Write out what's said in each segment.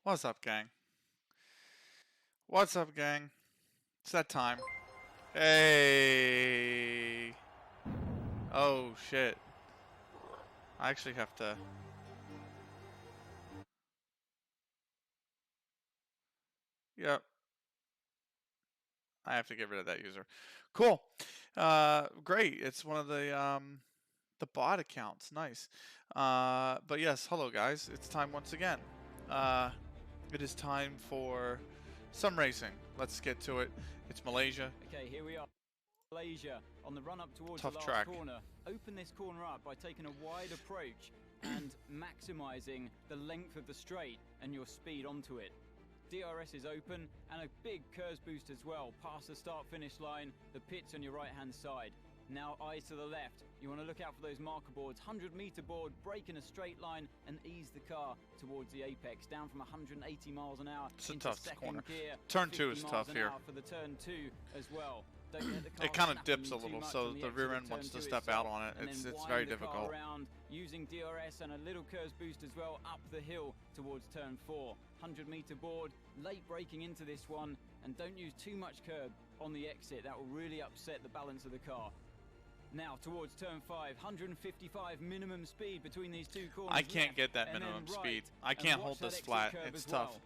What's up, gang? What's up, gang? It's that time. Hey! Oh, shit. I actually have to... Yep. I have to get rid of that user. Cool. Great. It's one of the bot accounts. Nice. But yes, hello, guys. It's time once again. It is time for some racing. Let's get to it. It's Malaysia. Okay, here we are. Malaysia on the run up towards Tough the last track. corner. Open this corner up by taking a wide approach and maximizing the length of the straight and your speed onto it. DRS is open and a big curves boost as well. Past the start-finish line, the pits on your right-hand side. Now eyes to the left. You want to look out for those marker boards. 100-meter board, brake in a straight line and ease the car towards the apex. Down from 180 miles an hour It's a into tough second corner. gear. Turn 2 is tough here. For the turn 2 as well. It kind of dips a little, so the rear end wants to step out on it. It's very difficult. Around using DRS and a little curves boost as well up the hill towards turn 4. 100-meter board, late braking into this one, and don't use too much curb on the exit. That will really upset the balance of the car. Now towards turn 5, 155 minimum speed between these two corners. I can't get that minimum speed. I can't hold this flat. It's tough.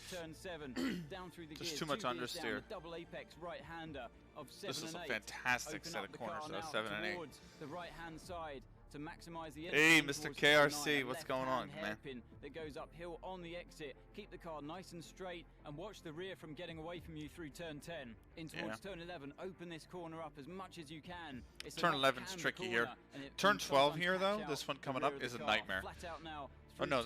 Turn 7, down through the gears. Just too much understeer. Double apex right-hander of 7 This is and a 8. fantastic set of corners, though, 7 and 8. The right-hand side to maximize the hey, Mr. KRC, what's going on, man? That goes uphill on the exit. Keep the car nice and straight and watch the rear from getting away from you through turn 10. In towards turn 11, open this corner up as much as you can. Turn 11's tricky here. Turn 12 here, though, this one coming up is a nightmare. Flat out now. Oh no,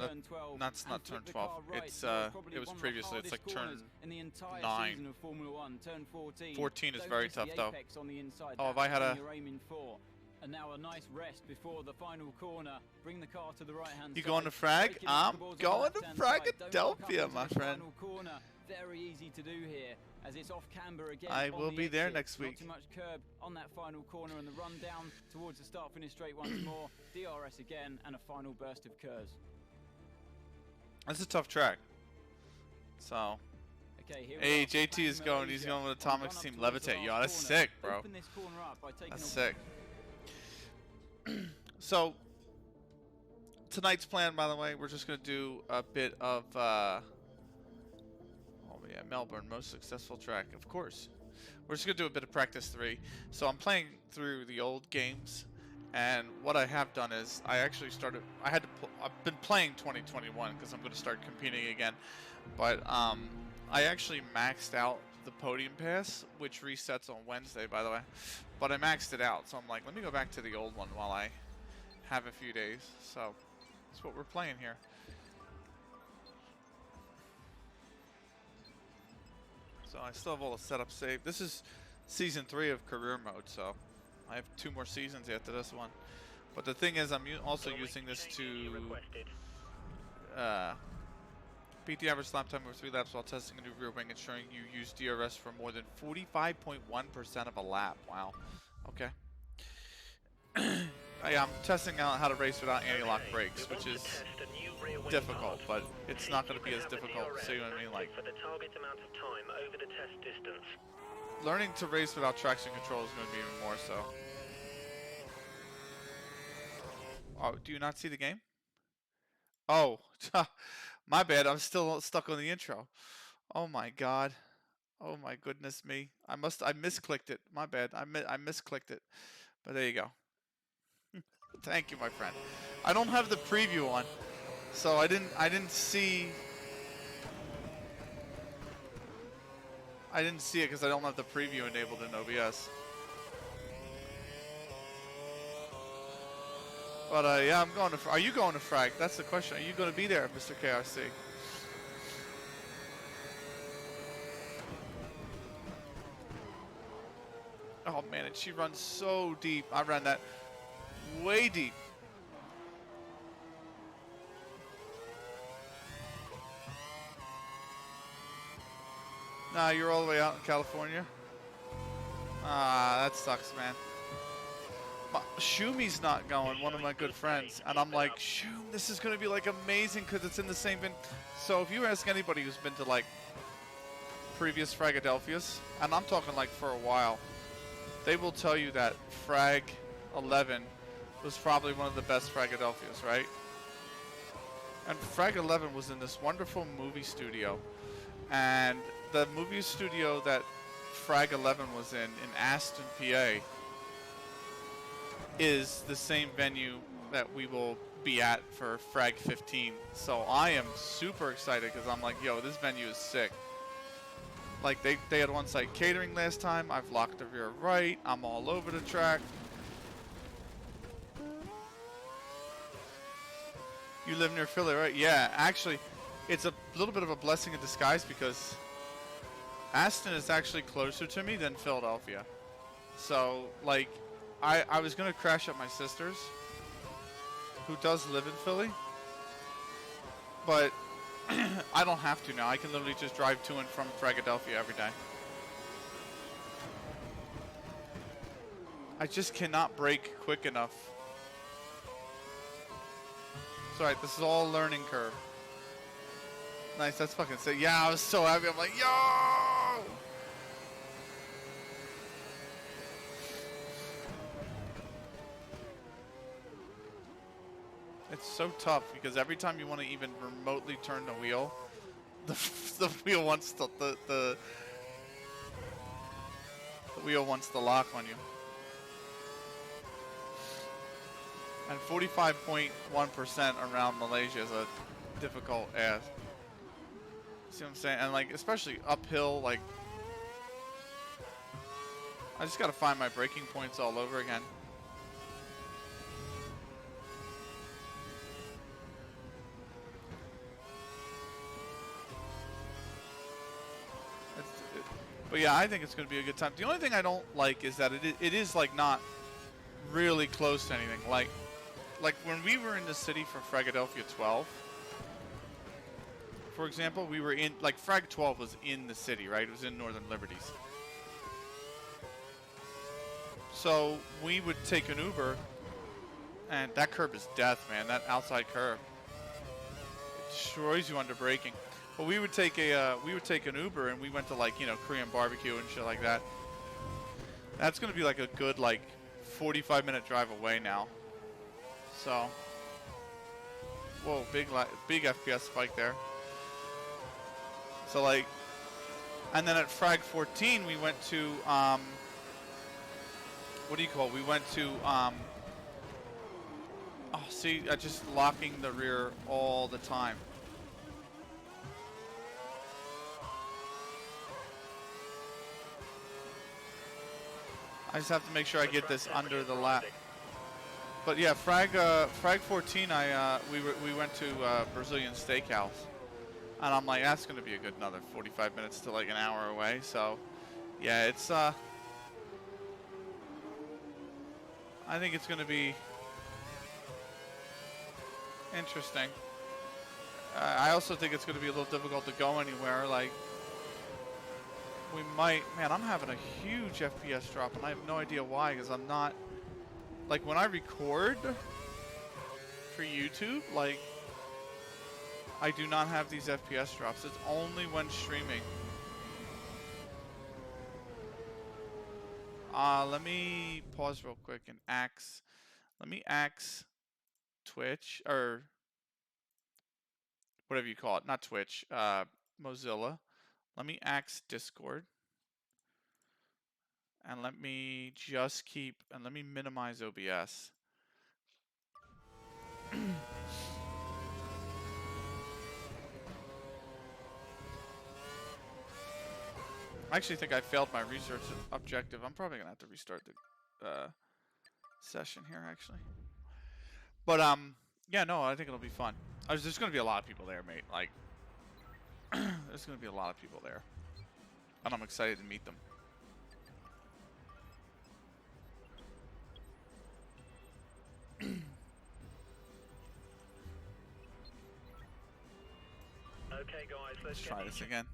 that's not turn 12. It's it was previously. It's like turn 9. Of Formula 1. Turn 14. 14 is very tough though. On the inside. Oh, if I had a. You're aiming for. And now a nice rest before the final corner. Bring the car to the right hand side. You going to frag? I'm going to Fragadelphia, my friend. Corner. Very easy to do here, as it's off camber again. I will be there next week. Not too much curb on that final corner, and the run down towards the start-finish straight once more. DRS again, and a final burst of curves. That's a tough track. So. Okay, here hey, JT is going. He's going with Atomic's team Levitate. Yo, that's sick, bro. That's sick. So, tonight's plan, by the way, we're just going to do a bit of, oh yeah, Melbourne, most successful track, of course. We're just going to do a bit of practice 3. So I'm playing through the old games, and what I have done is I actually started, I've been playing 2021 because I'm going to start competing again, but I actually maxed out the podium pass, which resets on Wednesday, by the way. But I maxed it out, so I'm like, let me go back to the old one while I have a few days. So that's what we're playing here. So I still have all the setup saved. This is season 3 of career mode, so I have 2 more seasons after this one. But the thing is, I'm also using this to beat the average lap time over 3 laps while testing a new rear wing, ensuring you use DRS for more than 45.1% of a lap. Wow. Okay. Yeah, I'm testing out how to race without anti-lock brakes, which is difficult, but it's not going to be as difficult. See what I mean? Like, learning to race without traction control is going to be even more so. Oh, do you not see the game? Oh, my bad. I'm still stuck on the intro. Oh my god. Oh my goodness me. I misclicked it. My bad. I misclicked it. But there you go. Thank you, my friend. I don't have the preview on, so I didn't see. I didn't see it because I don't have the preview enabled in OBS. But yeah, I'm going to. Are you going to frag? That's the question. Are you going to be there, Mr. KRC? Oh man, and she runs so deep. I ran that way deep. Nah, you're all the way out in California. Ah, that sucks, man. Shumi's not going, one of my good friends, and I'm like, Shum, this is gonna be like amazing because it's in the same bin. So if you ask anybody who's been to like previous Fragadelphias, and I'm talking like for a while, they will tell you that Frag 11 was probably one of the best Fragadelphias, right? And Frag 11 was in this wonderful movie studio, and the movie studio that Frag 11 was in Aston, PA, is the same venue that we will be at for Frag 15. So I am super excited because I'm like, yo, this venue is sick. Like they had one site catering last time. I've locked the rear right. I'm all over the track. You live near Philly, right? Yeah, actually, it's a little bit of a blessing in disguise because Aston is actually closer to me than Philadelphia. So, like, I was going to crash at my sister's, who does live in Philly, but I don't have to now. I can literally just drive to and from Philadelphia every day. I just cannot brake quick enough. It's alright, this is all learning curve. Nice, that's fucking sick. Yeah, I was so happy. I'm like, yo! It's so tough because every time you want to even remotely turn the wheel, the wheel wants the wheel wants to lock on you. And 45.1% around Malaysia is a difficult ass. See what I'm saying? And like, especially uphill, like, I just gotta find my braking points all over again. But yeah, I think it's gonna be a good time. The only thing I don't like is that it is like not really close to anything. Like when we were in the city for Fragadelphia 12, for example, we were in, like, Frag 12 was in the city, right? It was in Northern Liberties. So we would take an Uber, and that curb is death, man. That outside curb, it destroys you under braking. But we would take an Uber, and we went to, like, you know, Korean barbecue and shit like that. That's gonna be like a good, like, 45-minute drive away now. So, whoa, big FPS spike there. So, like, and then at Frag 14 we went to what do you call it? We went to oh, see, I just locking the rear all the time. I just have to make sure I get this under the lap. But yeah, Frag 14, we went to Brazilian Steakhouse, and I'm like, that's gonna be a good another 45 minutes to like an hour away. So yeah, it's I think it's gonna be interesting. I also think it's gonna be a little difficult to go anywhere. Like, we might, man, I'm having a huge FPS drop, and I have no idea why, because I'm not, like, when I record for YouTube, like, I do not have these FPS drops. It's only when streaming. Let me pause real quick and let me axe Twitch, or whatever you call it, not Twitch, Mozilla. Let me axe Discord. And let me just let me minimize OBS. I actually think I failed my research objective. I'm probably gonna have to restart the session here, actually. But yeah, no, I think it'll be fun. There's gonna be a lot of people there, mate. Like, there's gonna be a lot of people there, and I'm excited to meet them. Okay, guys, let's try this again.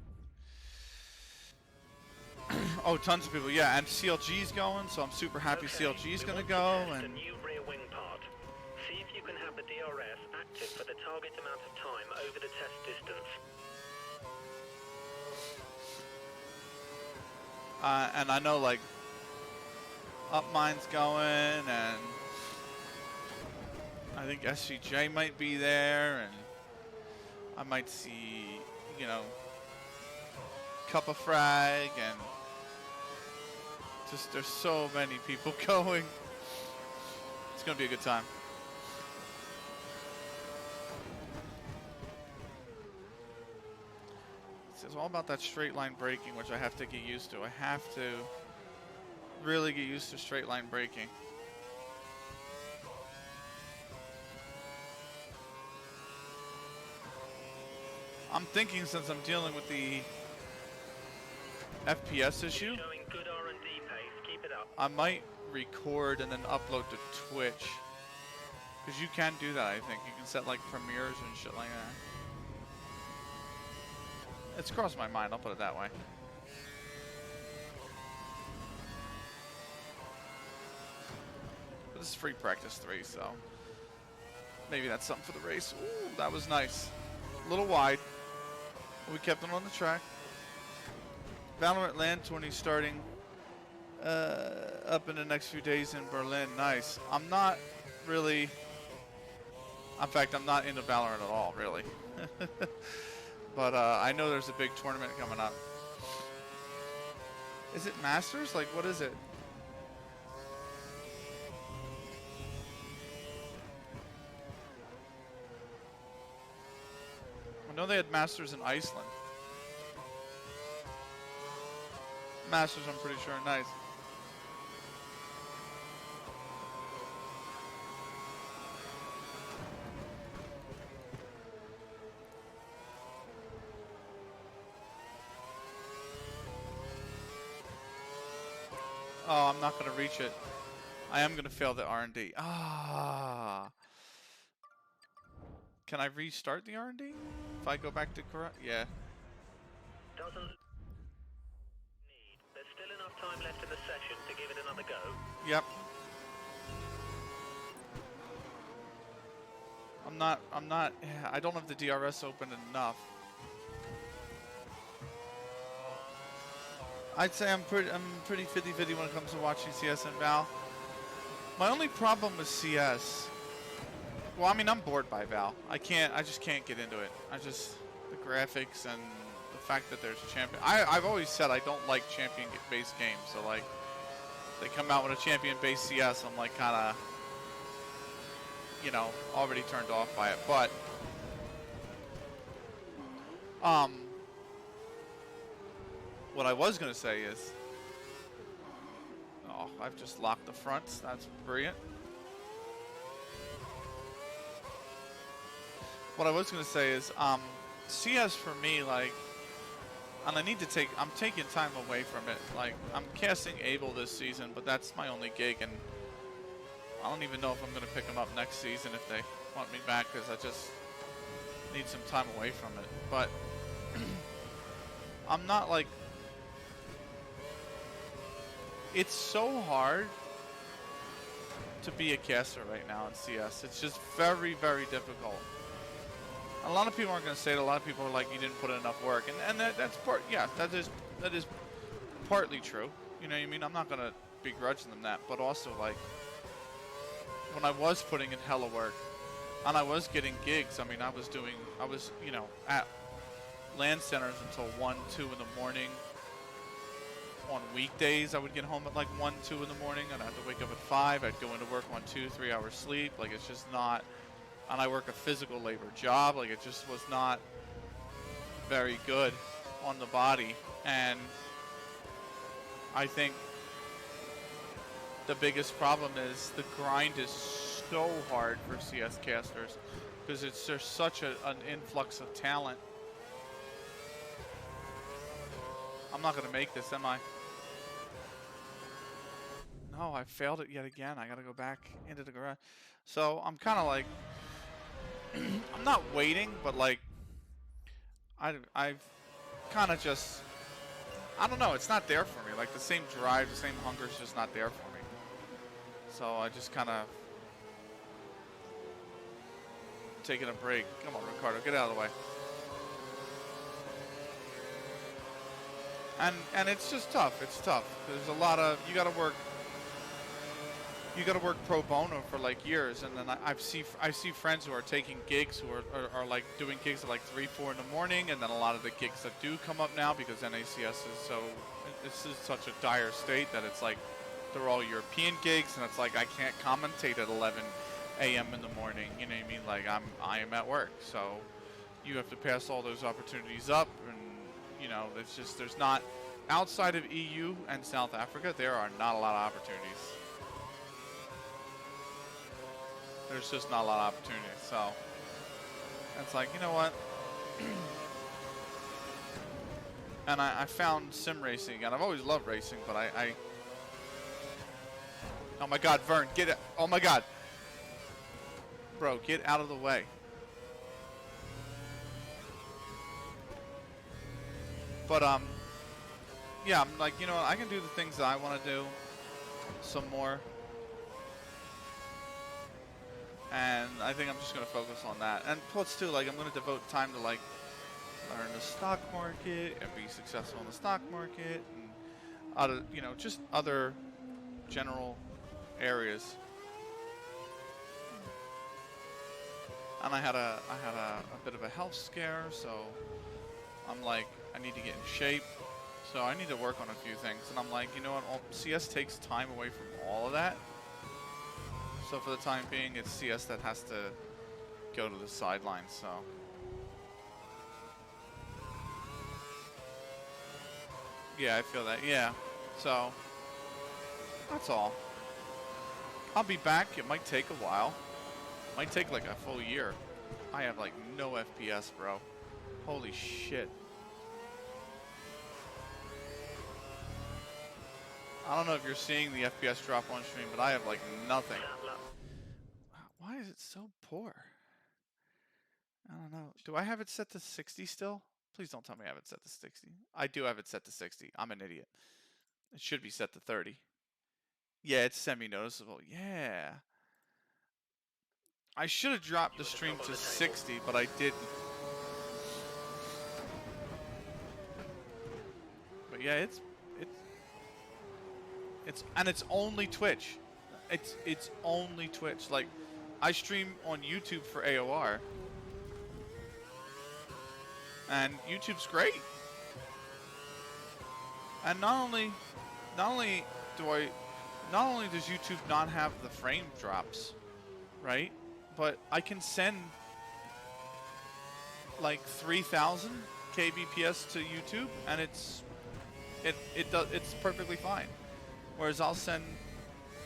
Oh, tons of people, yeah, and CLG's going, so I'm super happy CLG's gonna go, and... A new rear wing part. See if you can have the DRS active for the target amount of time over the test distance. And I know, like, Upmine's going, and I think SCJ might be there, and I might see, you know, Cup of Frag, and just there's so many people going. It's gonna be a good time. It's all about that straight line braking, which I have to get used to. I have to really get used to straight line braking. I'm thinking, since I'm dealing with the FPS issue, Showing good R&D pace. Keep it up. I might record and then upload to Twitch. Because you can do that, I think. You can set like premieres and shit like that. It's crossed my mind, I'll put it that way. But this is free practice 3, so maybe that's something for the race. Ooh, that was nice. A little wide. We kept him on the track. Valorant LAN tourney starting up in the next few days in Berlin. Nice. I'm not really... In fact, I'm not into Valorant at all, really. But I know there's a big tournament coming up. Is it Masters? Like, what is it? I know they had Masters in Iceland. Masters, I'm pretty sure. Nice. Oh, I'm not going to reach it. I am going to fail the R&D. Ah. Can I restart the R&D? If I go back to correct? Yeah. Doesn't need. There's still enough time left in the session to give it another go. Yep. I don't have the DRS open enough. I'd say I'm pretty 50-50 when it comes to watching CS and Val. My only problem with CS, well, I mean, I'm bored by Val. I just can't get into it. The graphics and the fact that there's champion. I've always said I don't like champion-based games. So like, they come out with a champion-based CS, I'm like kind of, you know, already turned off by it. But what I was going to say is, oh, I've just locked the fronts. That's brilliant. What I was going to say is, CS for me, like, and I'm taking time away from it. Like, I'm casting Abel this season, but that's my only gig, and I don't even know if I'm going to pick him up next season if they want me back, because I just need some time away from it. But I'm not like... It's so hard to be a caster right now in CS. It's just very, very difficult. A lot of people aren't going to say it. A lot of people are like, you didn't put in enough work. And that's part, yeah, that is partly true. You know what I mean? I'm not going to begrudge them that. But also, like, when I was putting in hella work, and I was getting gigs, I mean, I was, you know, at LAN centers until 1, 2 in the morning. On weekdays, I would get home at like 1, 2 in the morning, and I'd have to wake up at 5. I'd go into work on 2, 3 hours sleep. Like, it's just not... And I work a physical labor job. Like, it just was not very good on the body. And I think the biggest problem is the grind is so hard for CS casters, because there's such an influx of talent. I'm not going to make this, am I? No, I failed it yet again. I got to go back into the garage. So I'm kind of like, I'm not waiting, but like, I've kind of just, I don't know. It's not there for me. Like the same drive, the same hunger is just not there for me. So I just kind of taking a break. Come on, Ricardo, get out of the way. And it's just tough. It's tough. There's a lot of you got to work pro bono for like years, and then I see friends who are taking gigs who are like doing gigs at like 3, 4 in the morning, and then a lot of the gigs that do come up now because NACS is this is such a dire state that it's like they're all European gigs, and it's like I can't commentate at 11 a.m. in the morning. You know what I mean? Like I am at work, so you have to pass all those opportunities up, and you know it's just there's not outside of EU and South Africa there are not a lot of opportunities. There's just not a lot of opportunities, so it's like, you know what? And I found sim racing, and I've always loved racing, but I oh my God, Vern, get it! Oh my God, bro, get out of the way. But yeah, I'm like, you know what? I can do the things that I want to do some more. And I think I'm just going to focus on that. And plus, too, like, I'm going to devote time to, like, learn the stock market and be successful in the stock market and other, you know, just other general areas. And I had a bit of a health scare, so I'm like, I need to get in shape. So I need to work on a few things. And I'm like, you know what? CS takes time away from all of that. So for the time being, it's CS that has to go to the sidelines, so. Yeah, I feel that, yeah. So, that's all. I'll be back. It might take a while. Might take like a full year. I have like no FPS, bro. Holy shit. I don't know if you're seeing the FPS drop on stream, but I have like nothing. Why is it so poor? I don't know. Do I have it set to 60 still? Please don't tell me I have it set to 60. I do have it set to 60. I'm an idiot. It should be set to 30. Yeah, it's semi-noticeable. Yeah. I should have dropped the stream to 60, but I didn't. But yeah, it's only Twitch. It's only Twitch. Like, I stream on YouTube for AOR, and YouTube's great. And not only does YouTube not have the frame drops, right? But I can send like 3,000 kbps to YouTube, and it's perfectly fine. Whereas I'll send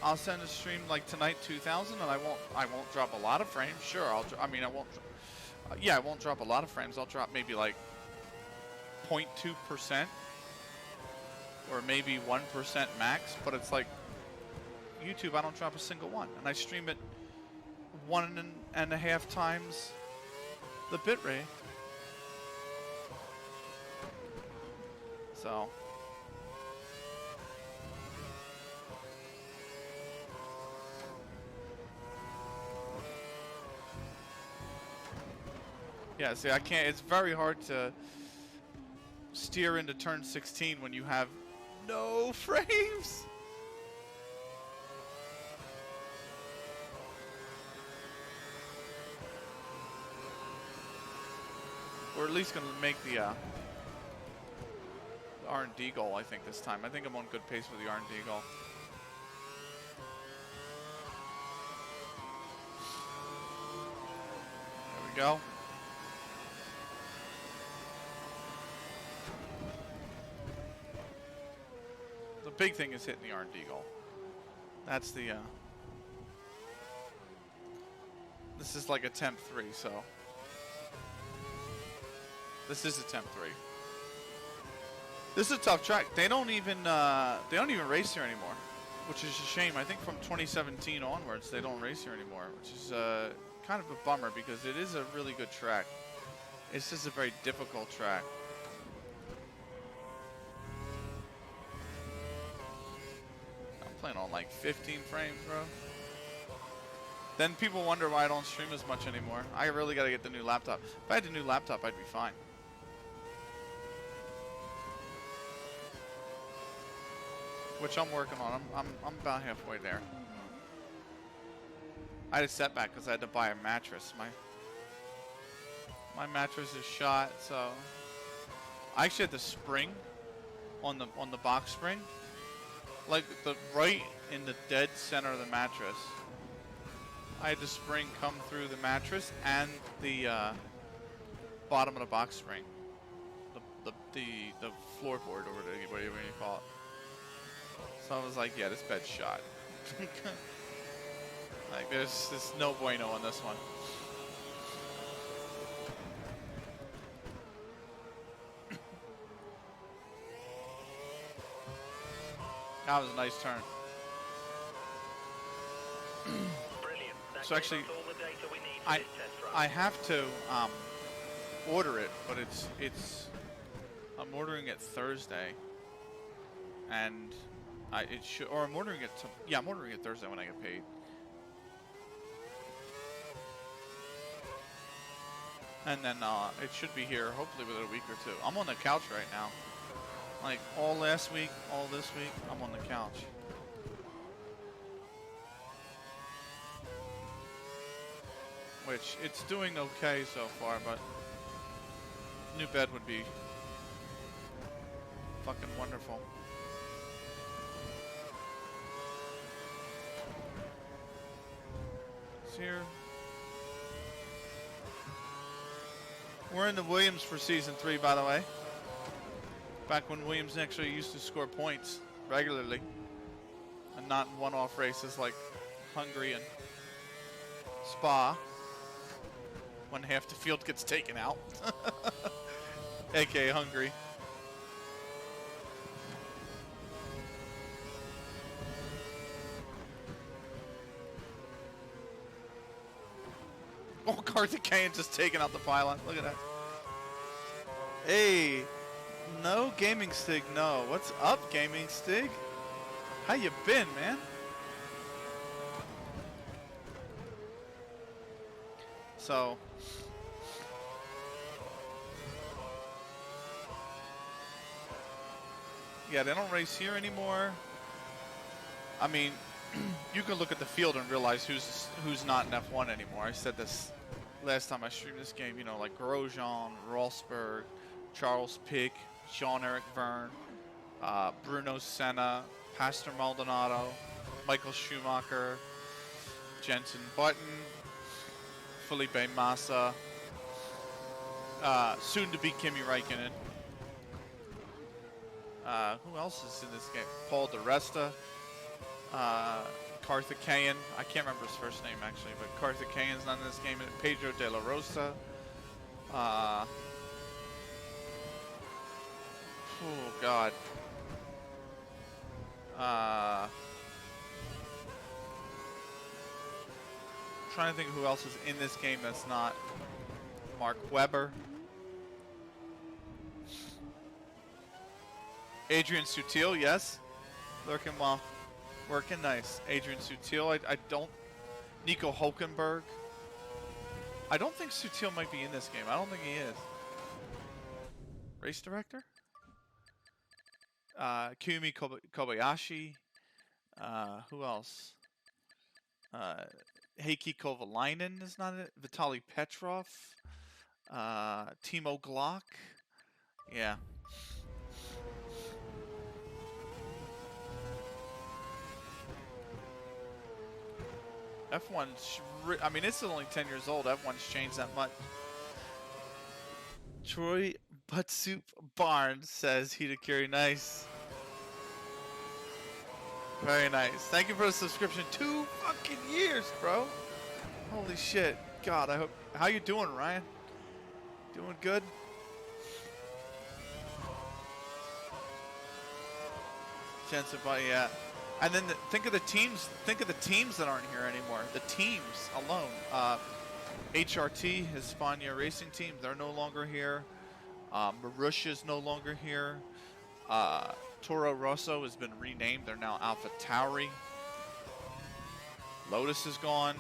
a stream like tonight 2,000, and I won't drop a lot of frames. Sure, I won't drop a lot of frames. I'll drop maybe like 0.2% or maybe 1% max. But it's like YouTube, I don't drop a single one, and I stream it 1.5 times the bitrate. So. Yeah, see, I can't, it's very hard to steer into turn 16 when you have no frames. We're at least going to make the R&D goal, I think, this time. I think I'm on good pace for the R&D goal. There we go. The big thing is hitting the R&D goal. That's the, this is like attempt 3, so. This is attempt 3. This is a tough track. They don't even race here anymore, which is a shame. I think from 2017 onwards, they don't race here anymore, which is kind of a bummer because it is a really good track. It's just a very difficult track. playing on like 15 frames, bro. Then people wonder why I don't stream as much anymore. I really gotta get the new laptop. If I had the new laptop, I'd be fine. Which I'm working on. I'm about halfway there. I had a setback because I had to buy a mattress. My mattress is shot, so I actually had the spring on the box spring, like the right in the dead center of the mattress. I had the spring come through the mattress and the bottom of the box spring, the floorboard or whatever you call it. So I was like, yeah, this bed's shot. Like there's no bueno on this one. That was a nice turn. Brilliant. That So actually, gives us all the data we need for this test run. I have to order it, but I'm ordering it Thursday, and I'm ordering it I'm ordering it Thursday when I get paid. And then it should be here hopefully within a week or two. I'm on the couch right now. Like all last week, all this week, I'm on the couch. Which it's doing okay so far, but new bed would be fucking wonderful. It's here. We're in the Williams for season 3, by the way. Back when Williams actually used to score points regularly, and not in one-off races like Hungary and Spa, when half the field gets taken out, aka Hungary. Oh, Karthikeyan just taking out the pylon. Look at that. Hey, no Gaming Stig, no. What's up, Gaming Stig? How you been, man? So, yeah, they don't race here anymore. I mean, you can look at the field and realize who's not in F1 anymore. I said this last time I streamed this game, you know, like Grosjean, Rosberg, Charles Pic, Jean-Eric Verne, Bruno Senna, Pastor Maldonado, Michael Schumacher, Jensen Button, Felipe Massa, soon to be Kimi Räikkönen. Who else is in this game? Paul Di Resta. Karthikeyan, I can't remember his first name actually, but Karthikeyan's not in this game. Pedro de la Rosa. Oh God. Trying to think of who else is in this game that's not Mark Webber. Adrian Sutil, yes. Lurking well. Working nice. Adrian Sutil. I don't. Nico Hulkenberg. I don't think Sutil might be in this game. I don't think he is. Race director? Kumi Kobayashi. Who else? Heikki Kovalainen is not it. Vitaly Petrov. Timo Glock. Yeah. F1's, I mean, it's only 10 years old. F1's changed that much. Troy Buttsoup Barnes says Hitakiri, nice. Very nice. Thank you for the subscription. 2 fucking years, bro. Holy shit. God, I hope. How you doing, Ryan? Doing good? Jensen, yeah. And then think of the teams. Think of the teams that aren't here anymore. The teams alone. HRT, Hispania Racing Team, they're no longer here. Marussia is no longer here. Toro Rosso has been renamed. They're now Alpha Tauri. Lotus is gone.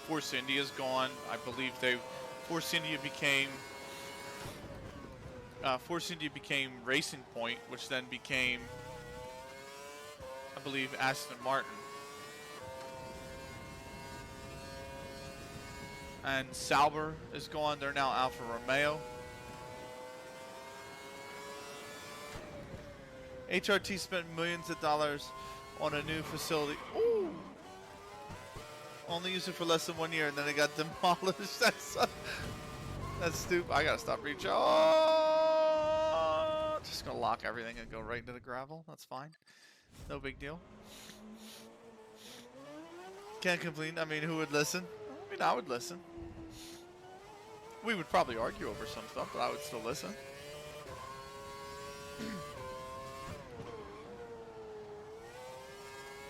Force India is gone. I believe Force India became Racing Point, which then became, I believe, Aston Martin. And Sauber is gone. They're now Alfa Romeo. HRT spent millions of dollars on a new facility. Ooh! Only used it for less than 1 year, and then it got demolished. That's stupid. I gotta stop reaching. Oh! Just gonna lock everything and go right into the gravel. That's fine. No big deal. Can't complain. I mean, who would listen? I mean, I would listen. We would probably argue over some stuff, but I would still listen.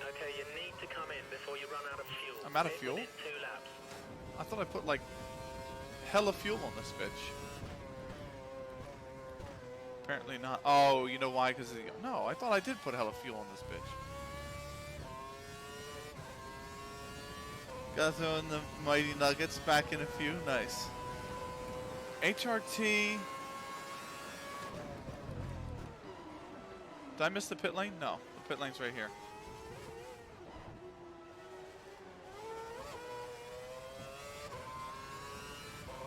Okay, you need to come in before you run out of fuel. I'm out of fuel? Within 2 laps. I thought I put like hella fuel on this bitch. Apparently not. Oh, you know why? Because no, I thought I did put hella fuel on this bitch. Gotta throw in the mighty nuggets back in a few. Nice. HRT. Did I miss the pit lane? No, the pit lane's right here.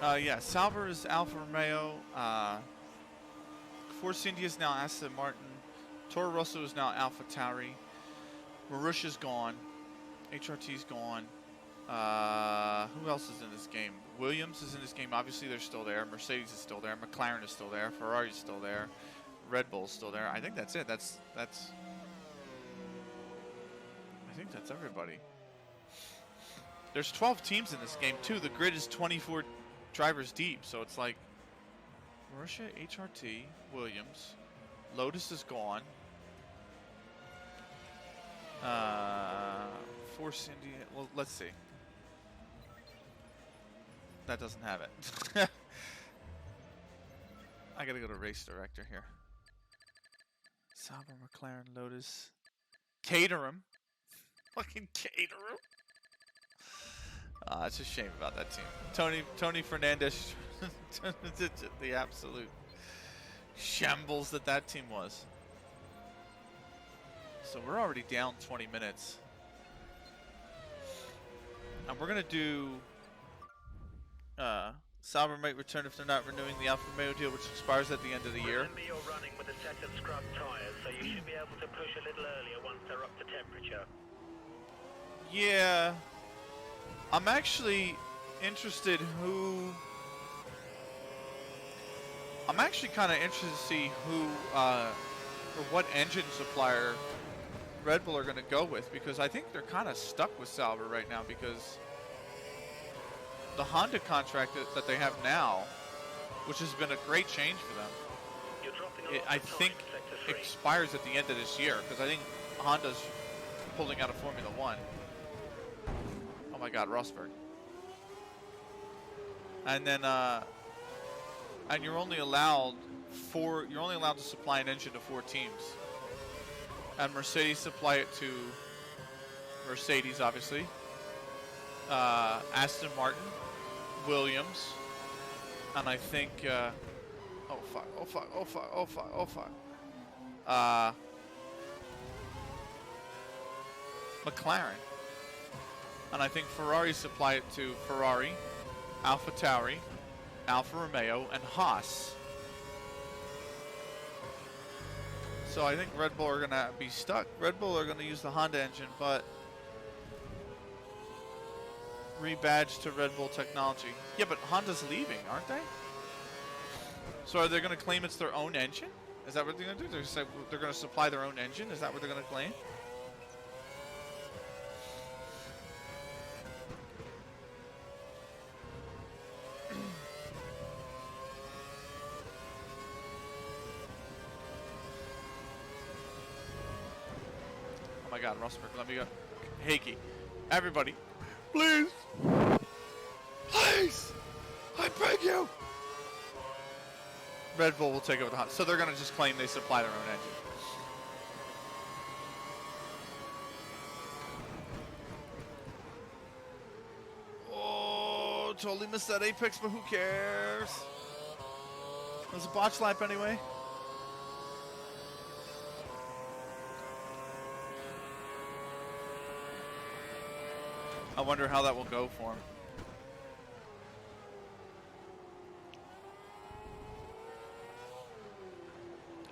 Yeah, Sauber is Alfa Romeo. Force India is now Aston Martin. Toro Rosso is now Alpha Tauri. Marusha's gone. HRT's gone. Who else is in this game? Williams is in this game. Obviously, they're still there. Mercedes is still there. McLaren is still there. Ferrari's still there. Red Bull's still there. I think that's it. I think that's everybody. There's 12 teams in this game too. The grid is 24 drivers deep, so it's like Marussia, HRT, Williams, Lotus is gone. Force India. Well, let's see. That doesn't have it. I gotta go to race director here. Sauber, McLaren, Lotus, Caterham. Fucking Caterham. It's a shame about that team. Tony Fernandez, the absolute shambles that team was. So we're already down 20 minutes. And we're going to do... Sauber might return if they're not renewing the Alfa Romeo deal, which expires at the end of the year. Remember, you're running with a set of scrub tyres, so you should be able to push a little earlier once they're up to temperature. Yeah. I'm actually interested I'm actually kind of interested to see who, or what engine supplier Red Bull are going to go with, because I think they're kind of stuck with Sauber right now, because the Honda contract that they have now, which has been a great change for them, I think expires at the end of this year, because I think Honda's pulling out of Formula One. Oh my God, Rosberg. And then, and you're only allowed to supply an engine to 4 teams. And Mercedes supply it to Mercedes, obviously. Aston Martin, Williams, and I think, oh fuck. McLaren. And I think Ferrari supply it to Ferrari, Alpha Tauri, Alfa Romeo, and Haas. So I think Red Bull are going to be stuck. Red Bull are going to use the Honda engine, but rebadged to Red Bull technology. Yeah, but Honda's leaving, aren't they? So are they going to claim it's their own engine? Is that what they're going to do? They're going to supply their own engine? Is that what they're going to claim? Oh my God, Rosberg, let me go. Heikki, everybody, please, please, I beg you. Red Bull will take over the Honda. So they're going to just claim they supply their own engine. Oh, totally missed that apex, but who cares? It was a botch lap anyway. I wonder how that will go for him.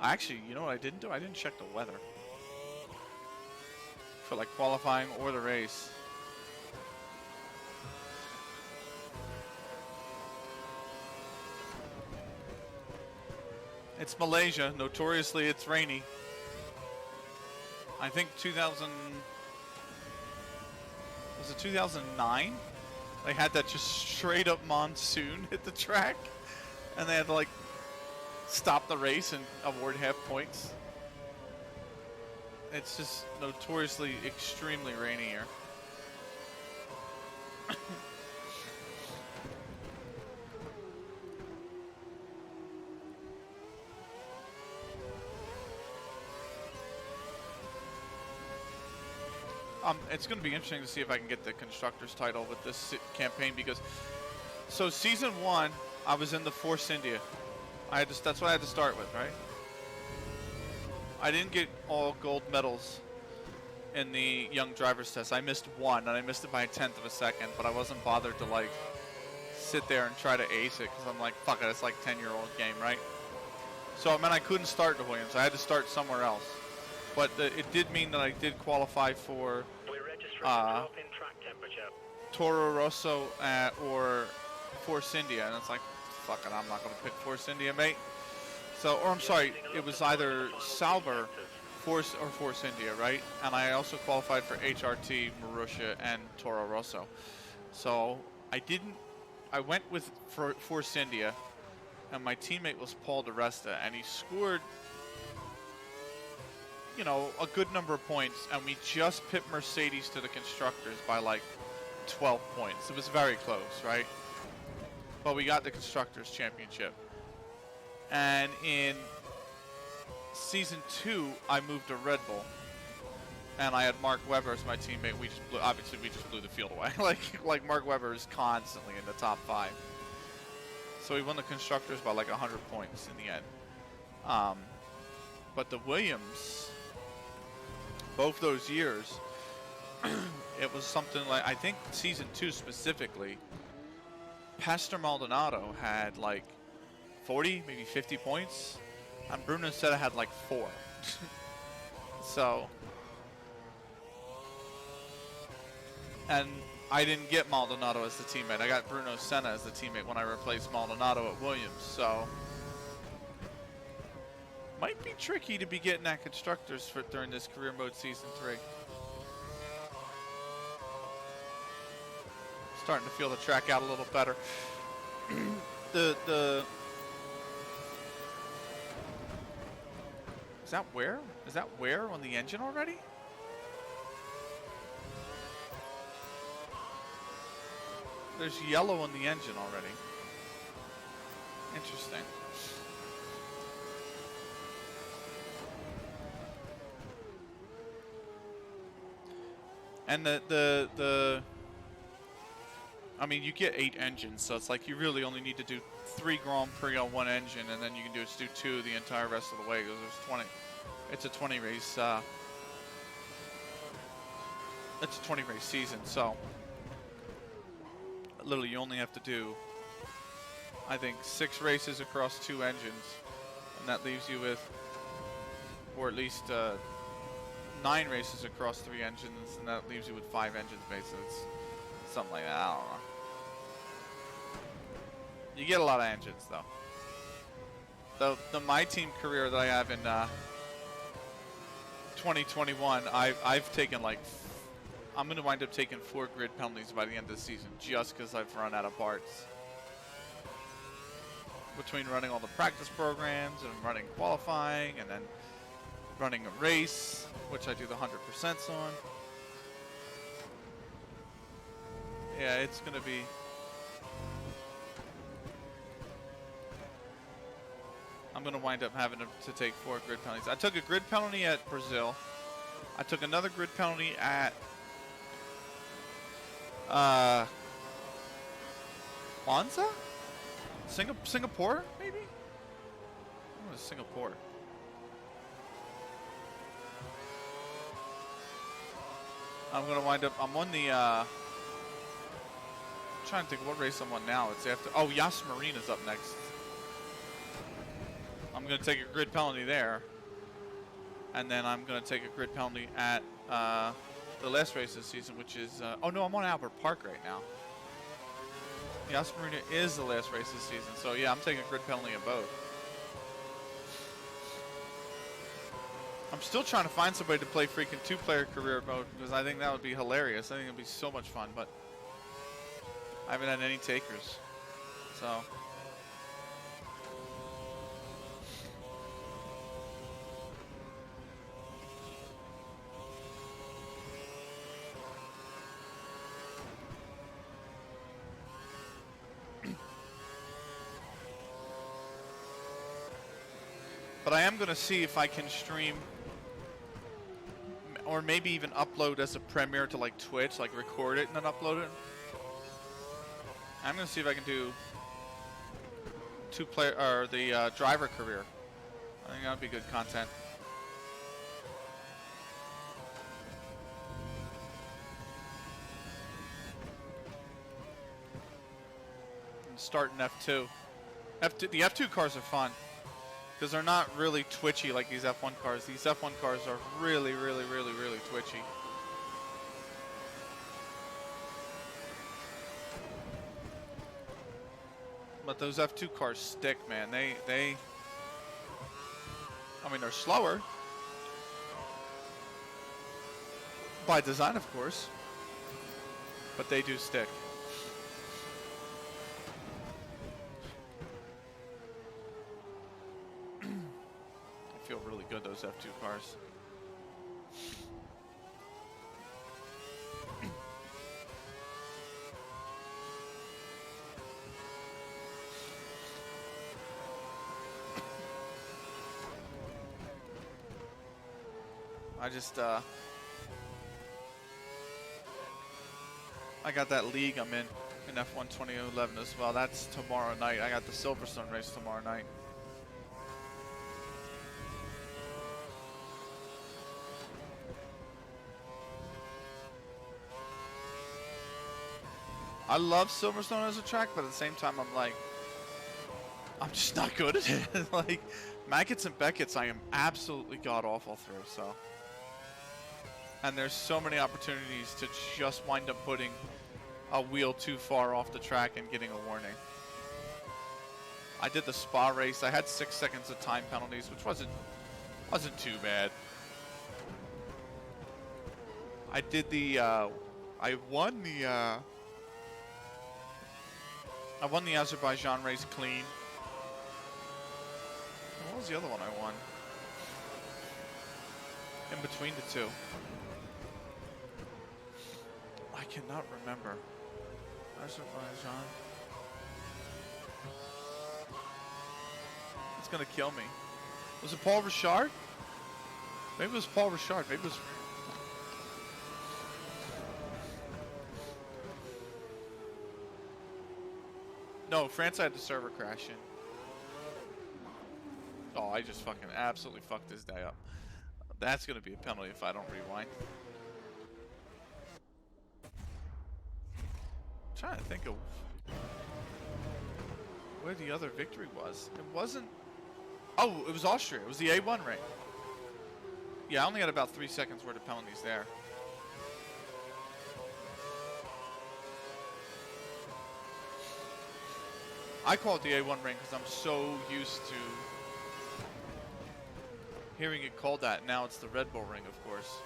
Actually, you know what I didn't do? I didn't check the weather for like qualifying or the race. It's Malaysia. Notoriously, it's rainy. I think 2000... Was it 2009? They had that just straight up monsoon hit the track. And they had to like stop the race and award half points. It's just notoriously extremely rainy here. It's going to be interesting to see if I can get the Constructors title with this campaign because... So Season 1, I was in the Force India. That's what I had to start with, right? I didn't get all gold medals in the Young Drivers Test. I missed one, and I missed it by a 1/10 of a second, but I wasn't bothered to, like, sit there and try to ace it because I'm like, fuck it, it's like a 10-year-old game, right? So it meant I couldn't start the Williams. I had to start somewhere else. But it did mean that I did qualify for drop in track temperature. Toro Rosso or Force India, and it's like, fuck it, I'm not going to pick Force India, mate. So, or I'm sorry, it was either Sauber, Force, or Force India, right? And I also qualified for HRT, Marussia, and Toro Rosso. So I went with Force India, and my teammate was Paul DeResta, and he scored, you know, a good number of points, and we just pipped Mercedes to the Constructors by like 12 points. It was very close, right? But we got the Constructors Championship. And in Season 2, I moved to Red Bull, and I had Mark Webber as my teammate. We just blew the field away. like Mark Webber is constantly in the top 5. So we won the Constructors by like 100 points in the end. But the Williams, both those years, it was something like, I think Season 2 specifically, Pastor Maldonado had like 40, maybe 50 points, and Bruno Senna had like 4. So, and I didn't get Maldonado as the teammate. I got Bruno Senna as the teammate when I replaced Maldonado at Williams. So, might be tricky to be getting at Constructors during this career mode Season 3. Starting to feel the track out a little better. Is that wear? Is that wear on the engine already? There's yellow on the engine already. Interesting. And I mean, you get 8 engines, so it's like you really only need to do 3 Grand Prix on one engine, and then you can just do 2 the entire rest of the way, because there's 20. It's a 20 race. It's a 20 race season, so literally you only have to do, I think, 6 races across 2 engines, and that leaves you with, or at least 9 races across 3 engines, and that leaves you with 5 engines basically. It's something like that. I don't know. You get a lot of engines though. The my team career that I have in 2021, I've taken like, I'm going to wind up taking 4 grid penalties by the end of the season just because I've run out of parts. Between running all the practice programs and running qualifying and then running a race, which I do the 100% on. Yeah, it's going to be... I'm going to wind up having to take 4 grid penalties. I took a grid penalty at Brazil. I took another grid penalty at Monza? Singapore, maybe? I think it was Singapore. I'm going to wind up, I'm on the, I'm trying to think of what race I'm on now. It's after, oh, Yas Marine is up next. I'm going to take a grid penalty there. And then I'm going to take a grid penalty at the last race this season, which is, oh no, I'm on Albert Park right now. Yas Marina is the last race this season. So yeah, I'm taking a grid penalty at both. I'm still trying to find somebody to play freaking 2-player career mode because I think that would be hilarious. I think it would be so much fun, but I haven't had any takers. So. But I am going to see if I can stream or maybe even upload as a premiere to like Twitch, like record it and then upload it. I'm going to see if I can do 2-player or the driver career. I think that would be good content. And starting F2. The F2 cars are fun. Because they're not really twitchy like these F1 cars. These F1 cars are really, really, really, really twitchy. But those F2 cars stick, man. I mean, they're slower. By design, of course. But they do stick. Feel really good, those F2 cars. I got that league I'm in F1 2011 as well. That's tomorrow night. I got the Silverstone race tomorrow night. I love Silverstone as a track, but at the same time, I'm like, I'm just not good at it. Like, Maggots and Beckett's, I am absolutely god-awful through, so. And there's so many opportunities to just wind up putting a wheel too far off the track and getting a warning. I did the Spa race. I had 6 seconds of time penalties, which wasn't too bad. I did the, I won the Azerbaijan race clean. What was the other one I won? In between the two. I cannot remember. Azerbaijan. It's gonna kill me. Was it Paul Richard? Maybe it was Paul Richard. Maybe it was... No, France, I had the server crash in. Oh, I just fucking absolutely fucked this day up. That's going to be a penalty if I don't rewind. I'm trying to think of where the other victory was. It wasn't... Oh, it was Austria. It was the A1 ring. Yeah, I only had about 3 seconds worth of penalties there. I call it the A1 ring because I'm so used to hearing it called that. Now it's the Red Bull ring, of course.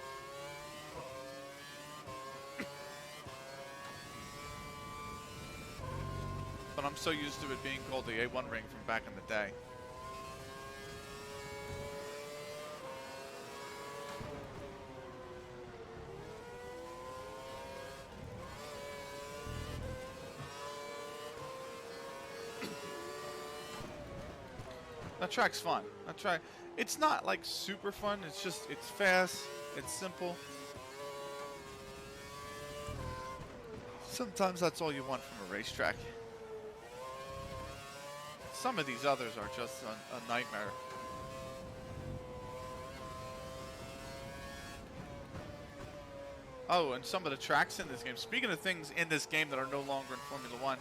But I'm so used to it being called the A1 ring from back in the day. That track's fun. It's not like super fun. It's just, it's fast. It's simple. Sometimes that's all you want from a racetrack. Some of these others are just a nightmare. Oh, and some of the tracks in this game. Speaking of things in this game that are no longer in Formula One,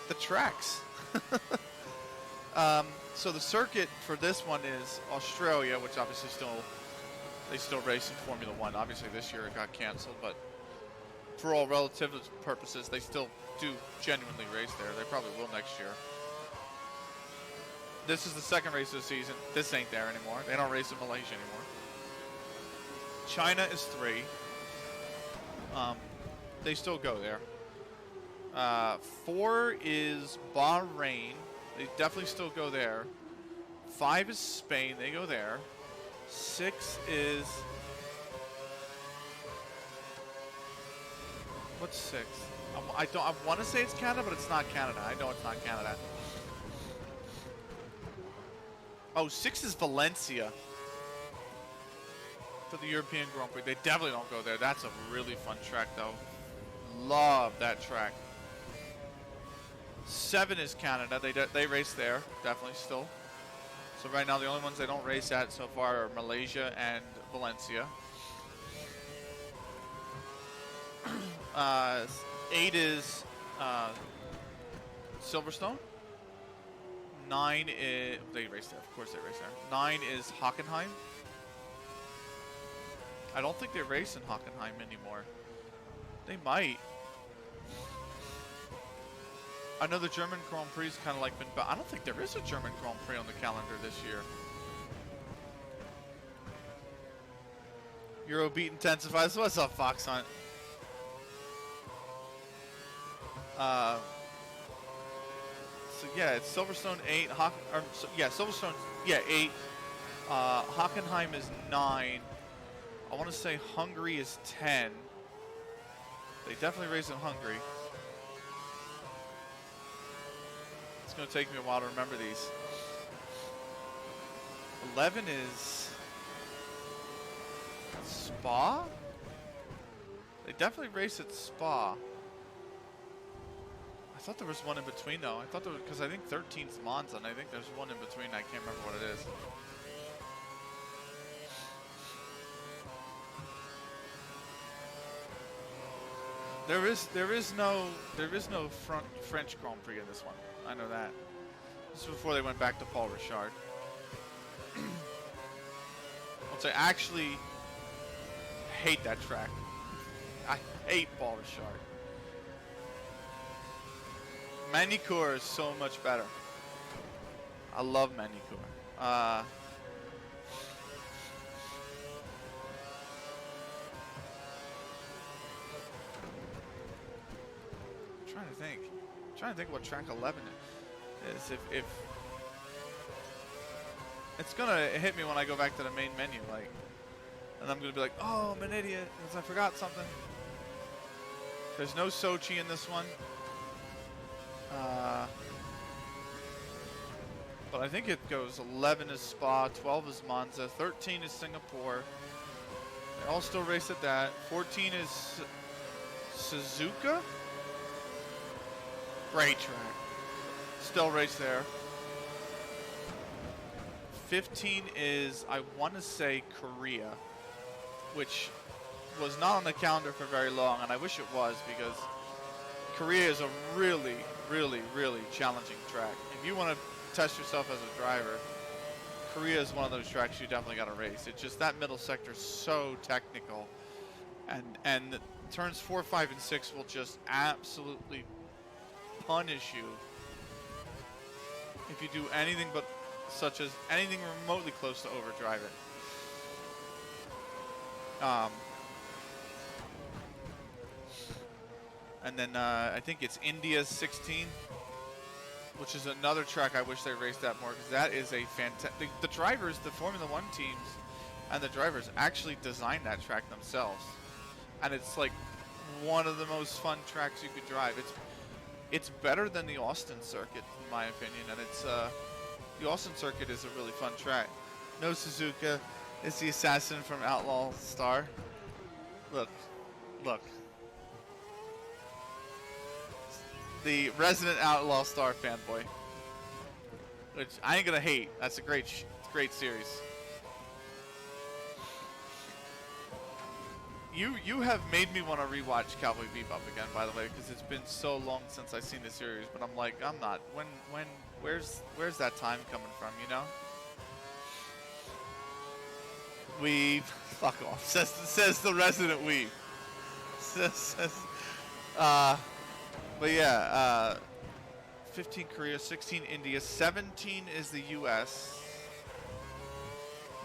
the tracks. So the circuit for this one is Australia, which obviously they still race in Formula One. Obviously this year it got canceled, but for all relative purposes, they still do genuinely race there. They probably will next year. This is the second race of the season. This ain't there anymore. They don't race in Malaysia anymore. China is 3. They still go there. 4 is Bahrain. They definitely still go there. 5 is Spain. They go there. 6 is... What's 6? I want to say it's Canada, but it's not Canada. I know it's not Canada. Oh, 6 is Valencia. For the European Grand Prix. They definitely don't go there. That's a really fun track, though. Love that track. 7 is Canada. They race there, definitely still. So right now the only ones they don't race at so far are Malaysia and Valencia. 8 is Silverstone. 9 is... They race there. Of course they race there. 9 is Hockenheim. I don't think they race in Hockenheim anymore. They might. I know the German Grand Prix is kind of like been... I don't think there is a German Grand Prix on the calendar this year. Eurobeat intensifies. What's up, Fox Hunt? So yeah, it's Silverstone 8. Silverstone, 8. Hockenheim is 9. I want to say Hungary is 10. They definitely race in Hungary. It's going to take me a while to remember these. 11 is Spa? They definitely race at Spa. I thought there was one in between though. I thought there was, because I think 13's Monza, and I think there's one in between. I can't remember what it is. There is no French Grand Prix in this one. I know that. This is before they went back to Paul Ricard. I actually hate that track. I hate Paul Ricard. Manicourt is so much better. I love Manicourt. Trying to think what track 11 is. If it's gonna hit me when I go back to the main menu, like, and I'm gonna be like, oh, I'm an idiot because I forgot something. There's no Sochi in this one. But I think it goes 11 is Spa, 12 is Monza, 13 is Singapore. They all still race at that. 14 is Suzuka. Great track. Still race there. 15 is, I want to say, Korea, which was not on the calendar for very long, and I wish it was, because Korea is a really, really, really challenging track. If you want to test yourself as a driver, Korea is one of those tracks you definitely got to race. It's just that middle sector is so technical, and turns 4, 5, and 6 will just absolutely punish you if you do anything but, such as anything remotely close to overdrive it. And then I think it's India's 16, which is another track I wish they raced that more, because that is a fantastic... The drivers, the Formula One teams, and the drivers actually designed that track themselves. And it's like one of the most fun tracks you could drive. It's better than the Austin circuit, in my opinion, and it's... the The Austin Circuit is a really fun track. No Suzuka is the assassin from Outlaw Star. Look, look. The resident Outlaw Star fanboy. Which I ain't gonna hate. That's a great series. You have made me want to rewatch Cowboy Bebop again, by the way, because it's been so long since I've seen the series. But I'm like, I'm not. Where's that time coming from? You know? Weeb, fuck off. Says the resident weeb. But yeah, 15 Korea, 16 India, 17 is the U.S.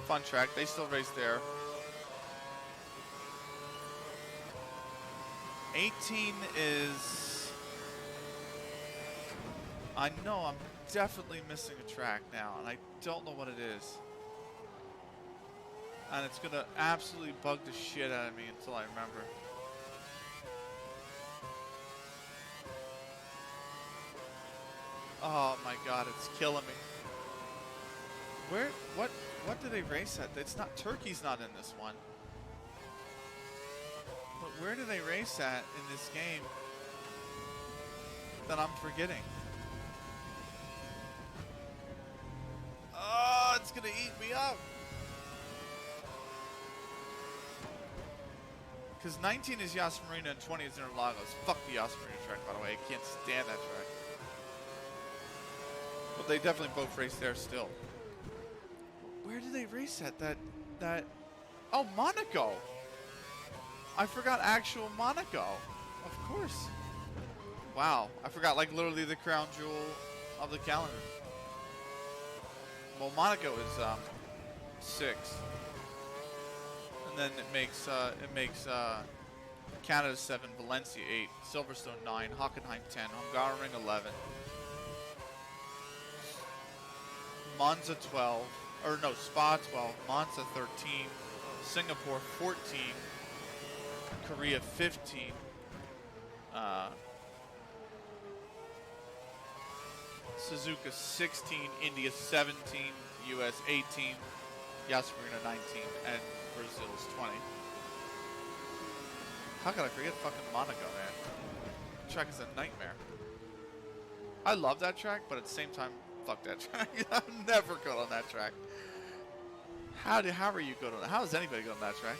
Fun track. They still race there. 18 is... I know I'm definitely missing a track now, and I don't know what it is. And it's gonna absolutely bug the shit out of me until I remember. Oh my god, it's killing me. What do they race at? It's not, Turkey's not in this one. But where do they race at in this game that I'm forgetting? Oh, it's gonna eat me up. Because 19 is Yas Marina and 20 is Interlagos. Fuck the Yas Marina track, by the way. I can't stand that track. But they definitely both race there still. Where do they race at? That... Oh, Monaco! I forgot actual Monaco. Of course. Wow. I forgot, like, literally the crown jewel of the calendar. Well, Monaco is, 6. And then it makes Canada 7, Valencia 8, Silverstone 9, Hockenheim 10, Hungaroring 11, Monza 12, or no, Spa 12, Monza 13, Singapore 14, Korea 15, Suzuka 16, India 17, US 18, Yas Marina 19, and Brazil's 20. How could I forget fucking Monaco, man? The track is a nightmare. I love that track, but at the same time, fuck that track. I'm never good on that track. How are you good on that? How is anybody good on that track?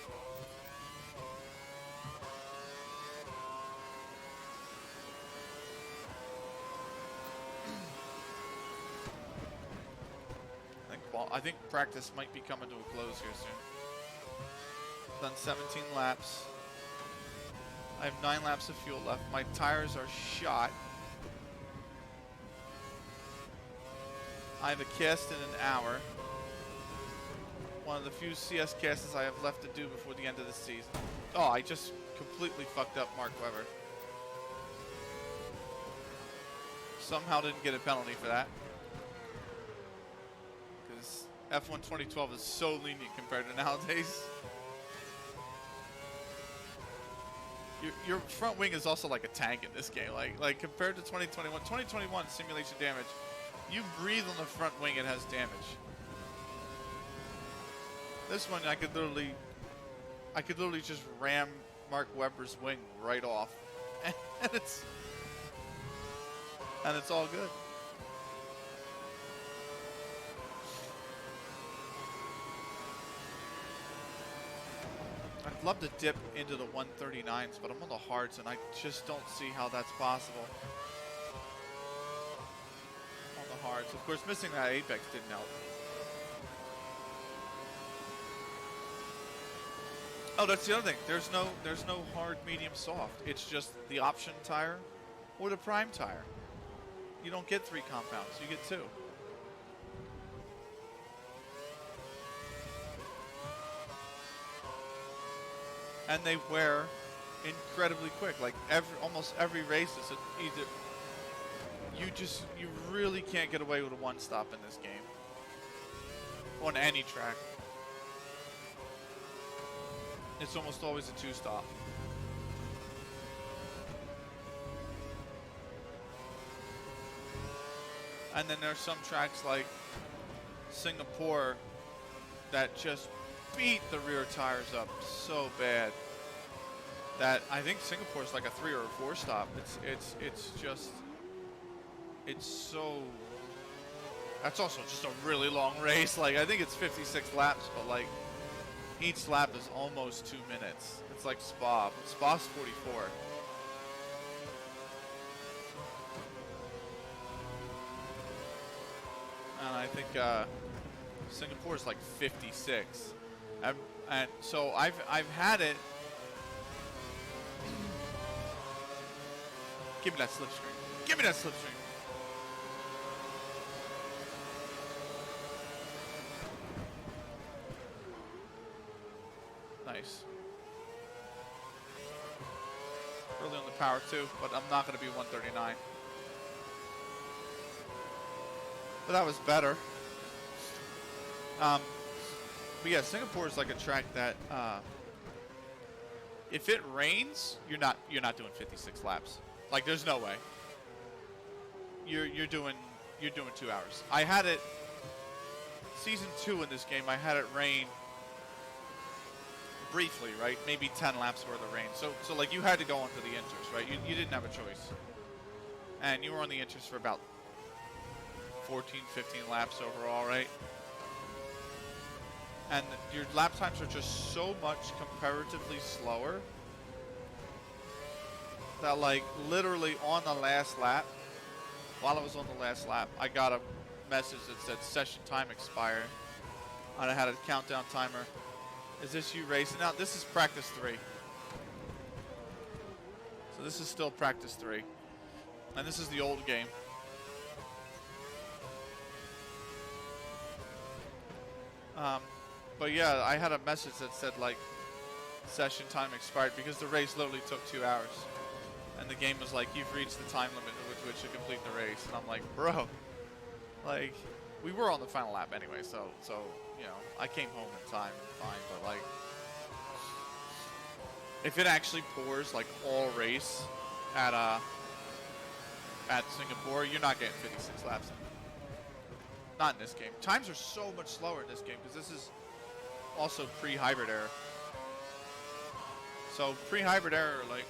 I think practice might be coming to a close here soon. Done 17 laps. I have 9 laps of fuel left. My tires are shot. I have a cast in an hour. One of the few CS casts I have left to do before the end of the season. Oh, I just completely fucked up Mark Webber. Somehow didn't get a penalty for that. Because F1 2012 is so lenient compared to nowadays. Your front wing is also like a tank in this game. Like compared to 2021. 2021 simulation damage. You breathe on the front wing, it has damage. This one I could literally just ram Mark Webber's wing right off. And it's all good. I'd love to dip into the 139s, but I'm on the hards and I just don't see how that's possible. On the hards. Of course, missing that apex didn't help. Oh, that's the other thing. There's no hard, medium, soft. It's just the option tire or the prime tire. You don't get 3 compounds, you get 2. And they wear incredibly quick. Like almost every race is either you really can't get away with a 1-stop in this game. On any track. It's almost always a 2-stop. And then there's some tracks like Singapore that just beat the rear tires up so bad that I think Singapore's like a 3 or a 4 stop. It's so. That's also just a really long race. Like I think it's 56 laps, but like each lap is almost 2 minutes. It's like Spa. Spa's 44. And I think Singapore is like 56, and so I've had it. Give me that slipstream. Give me that slipstream. Nice. Early on the power too, but I'm not going to be 139. But that was better. But yeah, Singapore is like a track that if it rains, you're not doing 56 laps. Like there's no way. You're doing 2 hours. I had it season 2 in this game. I had it rain briefly, right? Maybe 10 laps worth of rain. So like you had to go onto the inters, right? You didn't have a choice, and you were on the inters for about 14, 15 laps overall, right? And your lap times are just so much comparatively slower that like literally on the last lap, while I was on the last lap, I got a message that said session time expired. And I had a countdown timer. Is this you racing? Now this is practice 3. So this is still practice 3. And this is the old game. But yeah, I had a message that said like session time expired because the race literally took 2 hours. And the game was like, you've reached the time limit with which to complete the race. And I'm like, bro, like we were on the final lap anyway. So you know, I came home in time and fine. But like, if it actually pours like all race at Singapore, you're not getting 56 laps in. Not in this game. Times are so much slower in this game because this is also pre-hybrid era. So pre-hybrid era, like,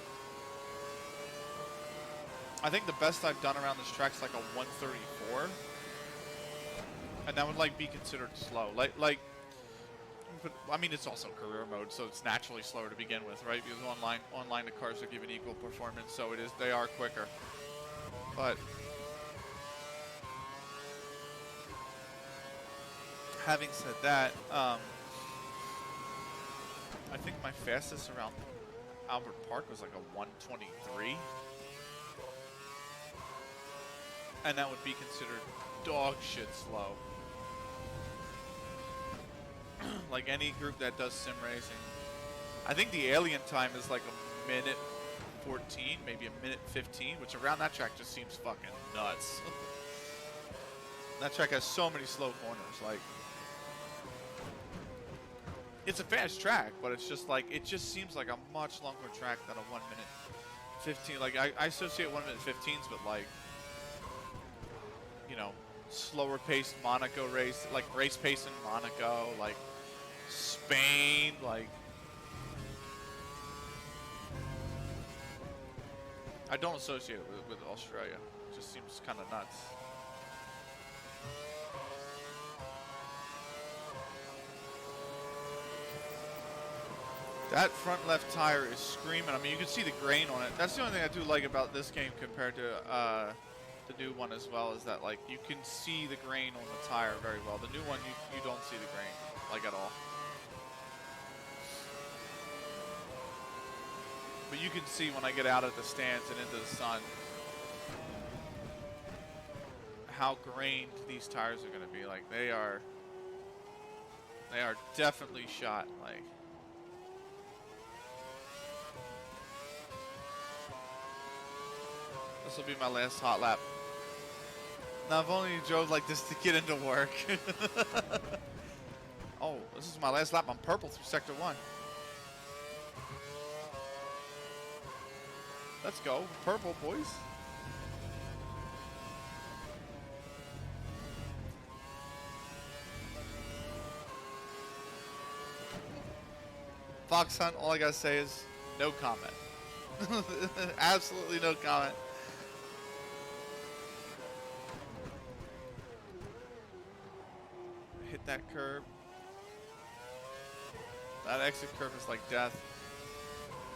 I think the best I've done around this track is like a 134, and that would like be considered slow. Like, but I mean it's also career mode, so it's naturally slower to begin with, right? Because online the cars are given equal performance, so they are quicker, but. Having said that, I think my fastest around Albert Park was like a 123. And that would be considered dog shit slow. Like any group that does sim racing. I think the alien time is like a minute 14, maybe a minute 15, which around that track just seems fucking nuts. That track has so many slow corners, like. It's a fast track, but it's just like, it just seems like a much longer track than a 1 minute 15. Like, I associate 1 minute 15s with like, you know, slower paced Monaco race, like race pace in Monaco, like Spain, like. I don't associate it with Australia. It just seems kind of nuts. That front left tire is screaming. I mean, you can see the grain on it. That's the only thing I do like about this game compared to the new one as well, is that like you can see the grain on the tire very well. The new one, you don't see the grain like at all. But you can see when I get out of the stands and into the sun how grained these tires are going to be. Like they are definitely shot. Like. This will be my last hot lap. Now, I've only drove like this to get into work. Oh, this is my last lap on purple through Sector 1. Let's go. Purple, boys. Fox Hunt, all I gotta say is no comment. Absolutely no comment. Hit that curb. That exit curve is like death.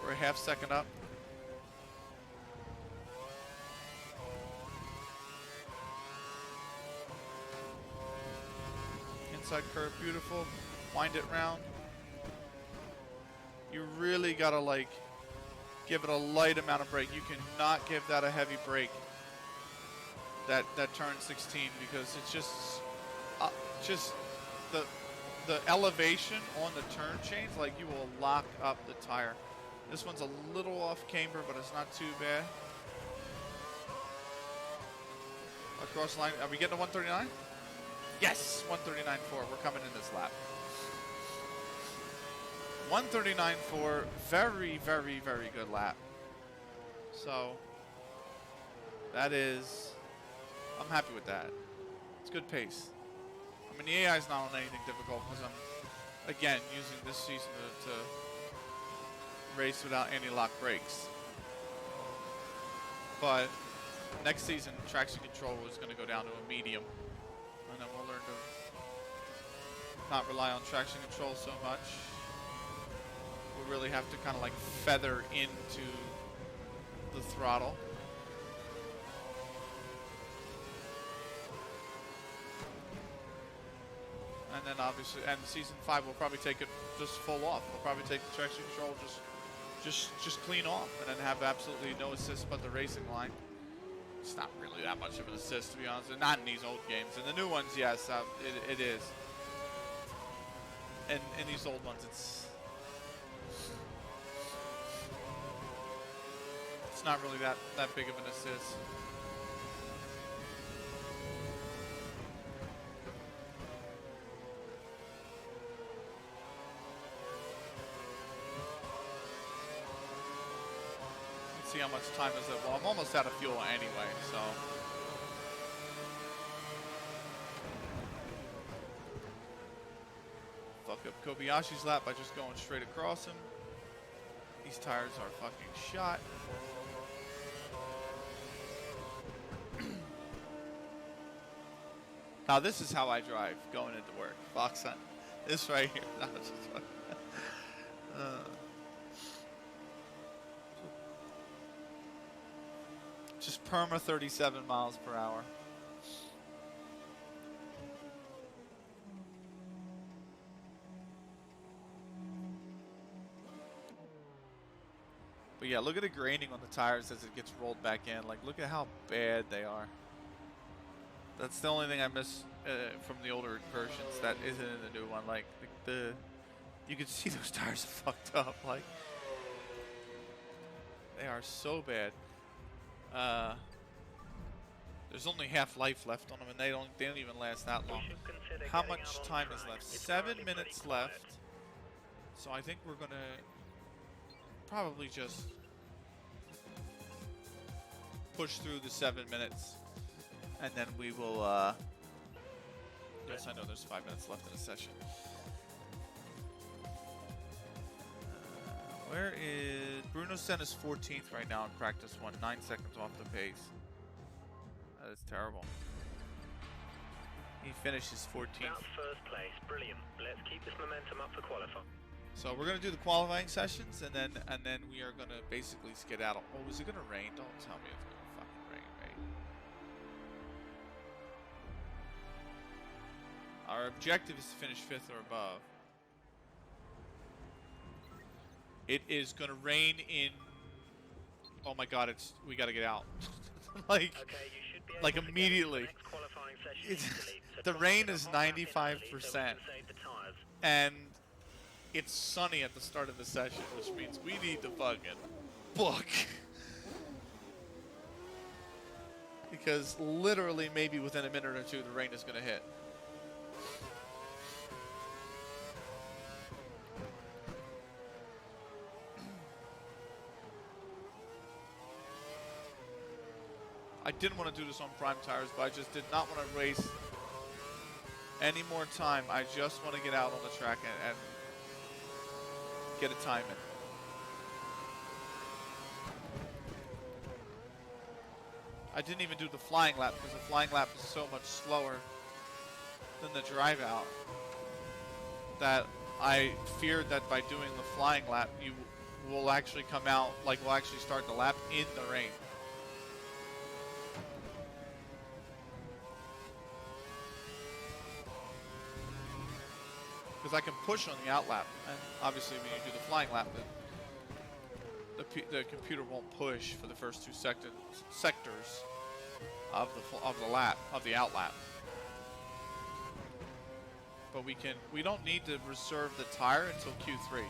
We're a half second up. Inside curve, beautiful. Wind it round. You really gotta like give it a light amount of brake. You cannot give that a heavy brake. That turn 16, because it's just the elevation on the turn change, like you will lock up the tire. This one's a little off camber, but it's not too bad. Across the line, are we getting to 139? Yes, 139.4. We're coming in this lap. 139.4, very, very, very good lap. So that is, I'm happy with that. It's good pace. I mean, the AI is not on anything difficult because I'm, again, using this season to race without anti-lock brakes. But next season, traction control is going to go down to a medium. And then we'll learn to not rely on traction control so much. We really have to kind of like feather into the throttle. And then obviously, and season 5 will probably take it just full off. We'll probably take the traction control just clean off, and then have absolutely no assist but the racing line. It's not really that much of an assist, to be honest. Not in these old games. In the new ones, yes, it is. And in these old ones, it's not really that big of an assist. See how much time is it? Well, I'm almost out of fuel anyway, so. Fuck up Kobayashi's lap by just going straight across him. These tires are fucking shot. Now this is how I drive going into work. Fox Hunt. This right here. No, it's just fucking just perma 37 miles per hour. But yeah, look at the graining on the tires as it gets rolled back in. Like, look at how bad they are. That's the only thing I miss from the older versions that isn't in the new one. Like, you can see those tires are fucked up. Like, they are so bad. There's only half life left on them, and they don't even last that long. How much time is left? 7 minutes left. So I think we're gonna probably just push through the 7 minutes, and then we will. Yes, I know there's 5 minutes left in the session. Where is Bruno Senna's 14th right now in practice one, 9 seconds off the pace. That is terrible. He finishes 14th. That's first place, brilliant. Let's keep this momentum up for qualifying. So we're gonna do the qualifying sessions, and then we are gonna basically skedaddle. Oh, is it gonna rain? Don't tell me it's gonna fucking rain, mate. Our objective is to finish 5th or above. It is gonna rain in. Oh my God! We gotta get out. like immediately. The rain is 95%, and it's sunny at the start of the session, which means we need to fucking book. Because literally, maybe within a minute or two, the rain is gonna hit. I didn't want to do this on prime tires, but I just did not want to race any more time. I just want to get out on the track and get a time in. I didn't even do the flying lap because the flying lap is so much slower than the drive out that I feared that by doing the flying lap, you will actually come out, like we'll actually start the lap in the rain. Because I can push on the out lap, and obviously when you do the flying lap, the computer won't push for the first two sectors of the lap, of the out lap. But we don't need to reserve the tire until Q3,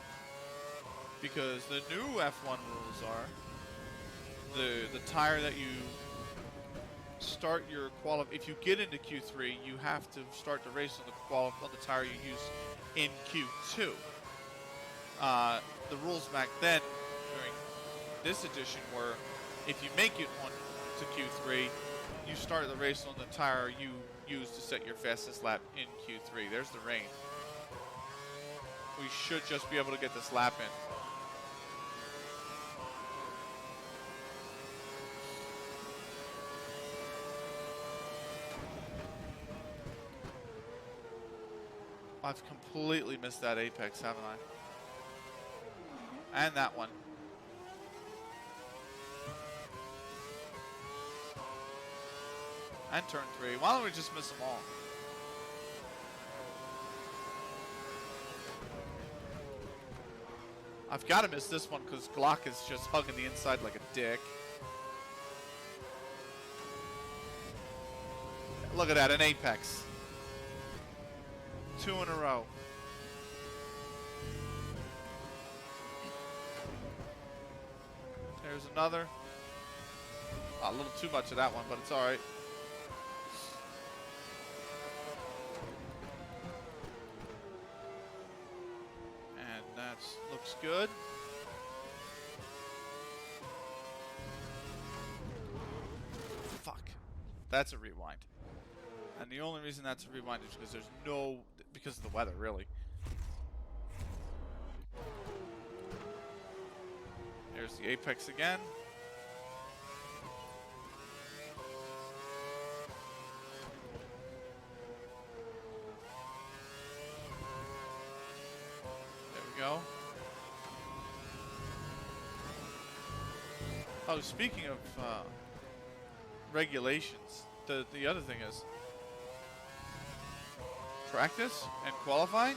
because the new F1 rules are the tire that you start your if you get into Q3, you have to start the race on the tire you use in Q2. The rules back then during this edition were if you make it on to Q3, you start the race on the tire you use to set your fastest lap in Q3. There's the rain. We should just be able to get this lap in. I've completely missed that apex, haven't I? And that one. And turn 3. Why don't we just miss them all? I've got to miss this one because Glock is just hugging the inside like a dick. Look at that, an apex. 2 in a row. There's another. A little too much of that one, but it's alright. And that looks good. Fuck. That's a rewind. And the only reason that's a rewind is because because of the weather, really. There's the apex again. There we go. Oh, speaking of regulations, the other thing is practice and qualifying,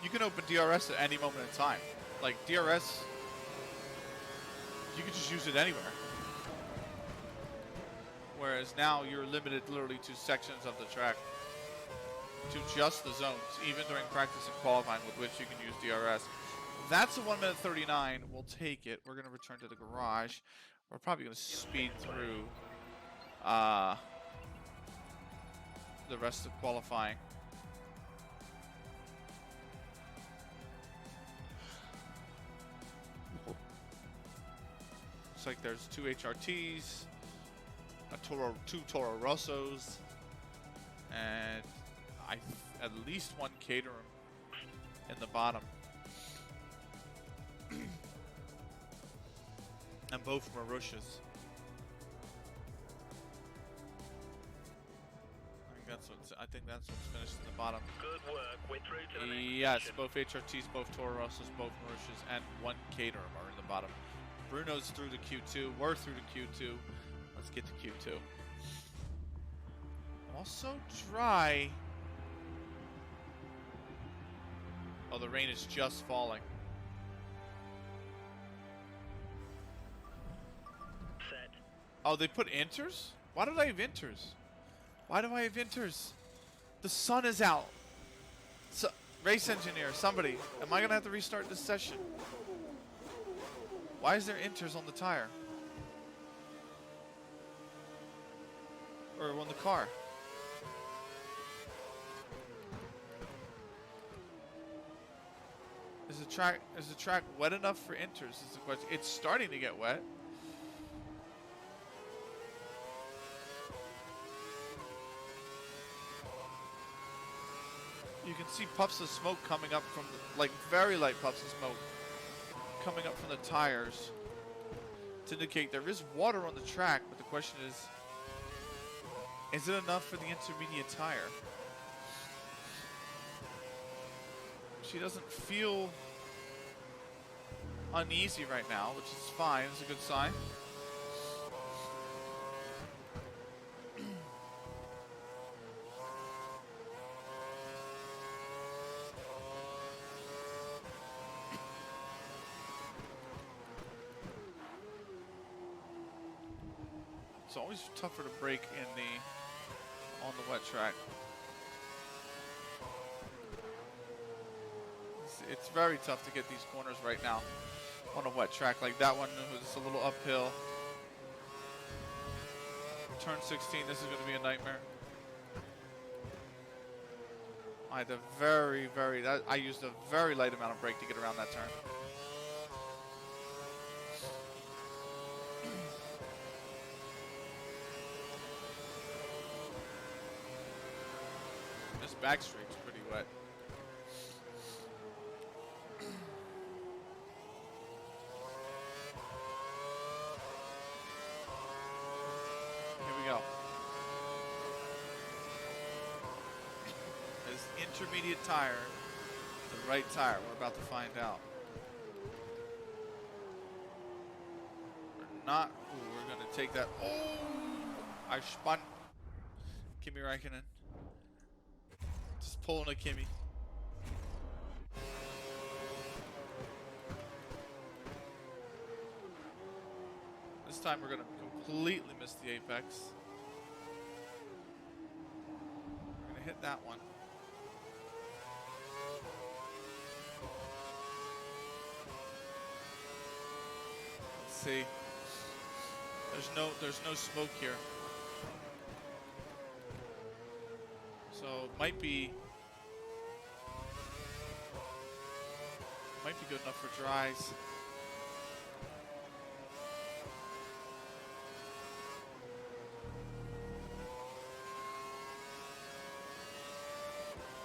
you can open DRS at any moment in time. Like DRS, you can just use it anywhere. Whereas now you're limited literally to sections of the track, to just the zones, even during practice and qualifying, with which you can use DRS. That's a 1:39. We'll take it. We're going to return to the garage. We're probably going to speed through the rest of qualifying. Looks like there's 2 HRTs, two Toro Rossos, and at least 1 Caterham in the bottom. And both Marushas. I think that's what's finished in the bottom. Good work. We're through to the next Yes, section. both HRTs, both Toro Rossos, both Marushas, and 1 Caterham are in the bottom. Bruno's through to Q2. We're through to Q2. Let's get to Q2. Also dry. Oh, the rain is just falling. Set. Oh, they put inters? Why did I have inters? Why do I have inters? The sun is out. So, race engineer, somebody. Am I going to have to restart this session? Why is there inters on the tire? Or on the car? Is the track wet enough for inters is the question. It's starting to get wet. You can see puffs of smoke coming up from, like very light puffs of smoke coming up from the tires to indicate there is water on the track, but the question is it enough for the intermediate tire? She doesn't feel uneasy right now, which is fine. It's a good sign. It's always tougher to brake on the wet track. It's very tough to get these corners right now on a wet track like that one. Was a little uphill. Turn 16, this is going to be a nightmare. I had I used a very light amount of brake to get around that turn. This back straight's pretty wet. Here we go. Is intermediate tire the right tire? We're about to find out. We're not. Ooh, we're going to take that. Oh! I spun. Kimi Räikkönen. Just pulling a Kimi. This time we're going to completely miss the apex. We're going to hit that one. Let's see. There's no smoke here. So it might be good enough for dries.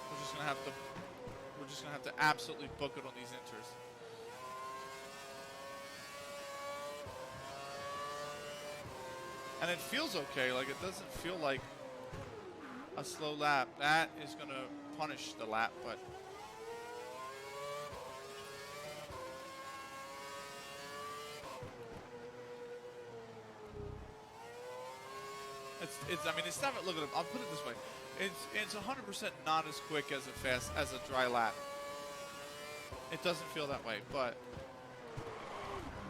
We're just gonna have to absolutely book it on these inters. And it feels okay, like it doesn't feel like a slow lap. That is going to punish the lap, but I mean, it's not, look at it, I'll put it this way. It's 100% not as quick as a dry lap. It doesn't feel that way, but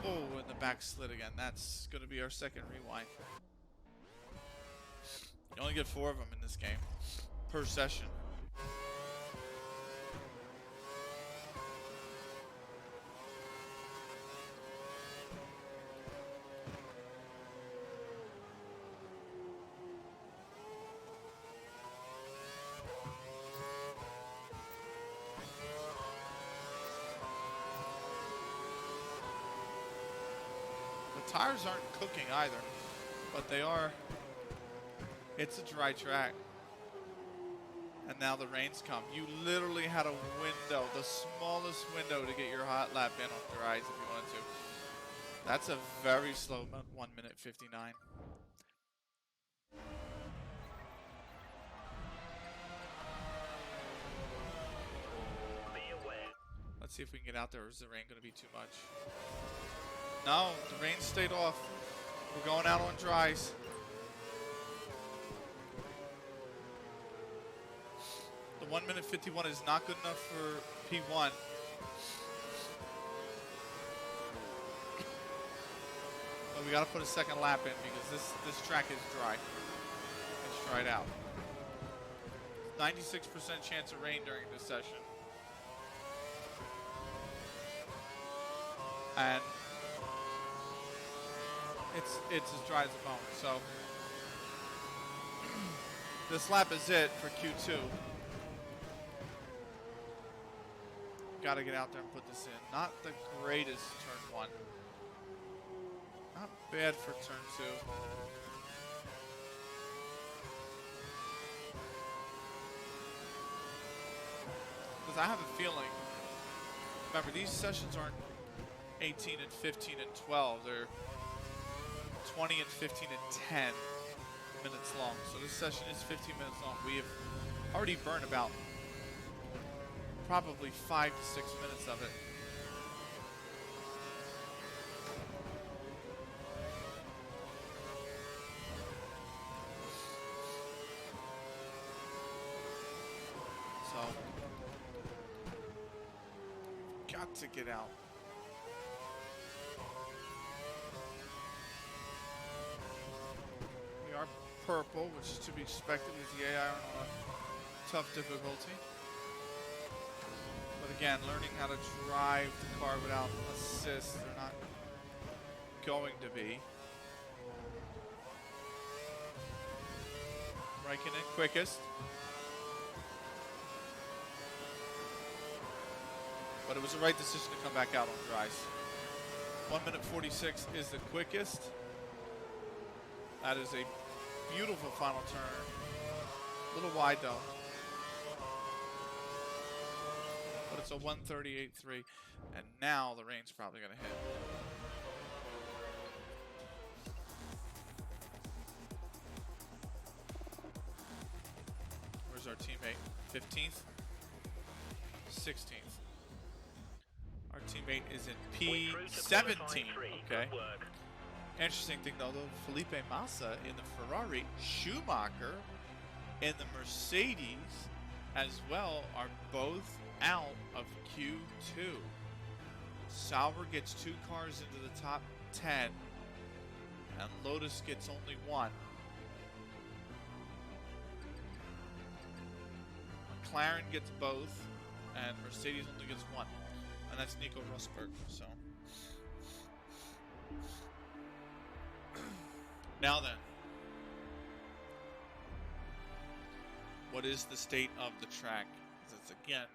oh, and the back slid again. That's going to be our second rewind. You only get 4 of them in this game per session. The tires aren't cooking either, but they are. It's a dry track. And now the rain's come. You literally had a window, the smallest window to get your hot lap in on dries if you wanted to. That's a very slow 1 minute 59. Be aware. Let's see if we can get out there, or is the rain going to be too much? No, the rain stayed off. We're going out on dries. The 1 minute 51 is not good enough for P1. But we got to put a second lap in because this track is dry. It's dried out. 96% chance of rain during this session. And it's as dry as a bone. So this lap is it for Q2. Got to get out there and put this in. Not the greatest turn 1. Not bad for turn 2. because I have a feeling. Remember, these sessions aren't 18 and 15 and 12. They're 20 and 15 and 10 minutes long. So this session is 15 minutes long. We have already burned about probably 5 to 6 minutes of it. So, got to get out. We are purple, which is to be expected because the AI are on a tough difficulty. But again, learning how to drive the car without assist, they're not going to be. Raikkonen quickest. But it was the right decision to come back out on dries. 1 minute 46 is the quickest. That is a beautiful final turn. A little wide though. But it's a 138.3. And now the rain's probably going to hit. Where's our teammate? 15th? 16th. Our teammate is in P17. Okay. Interesting thing though, Felipe Massa in the Ferrari, Schumacher in the Mercedes as well are both out of Q2. Sauber gets 2 cars into the top 10 and Lotus gets only 1. McLaren gets both and Mercedes only gets 1. And that's Nico Rosberg, so. Now then. What is the state of the track? It's again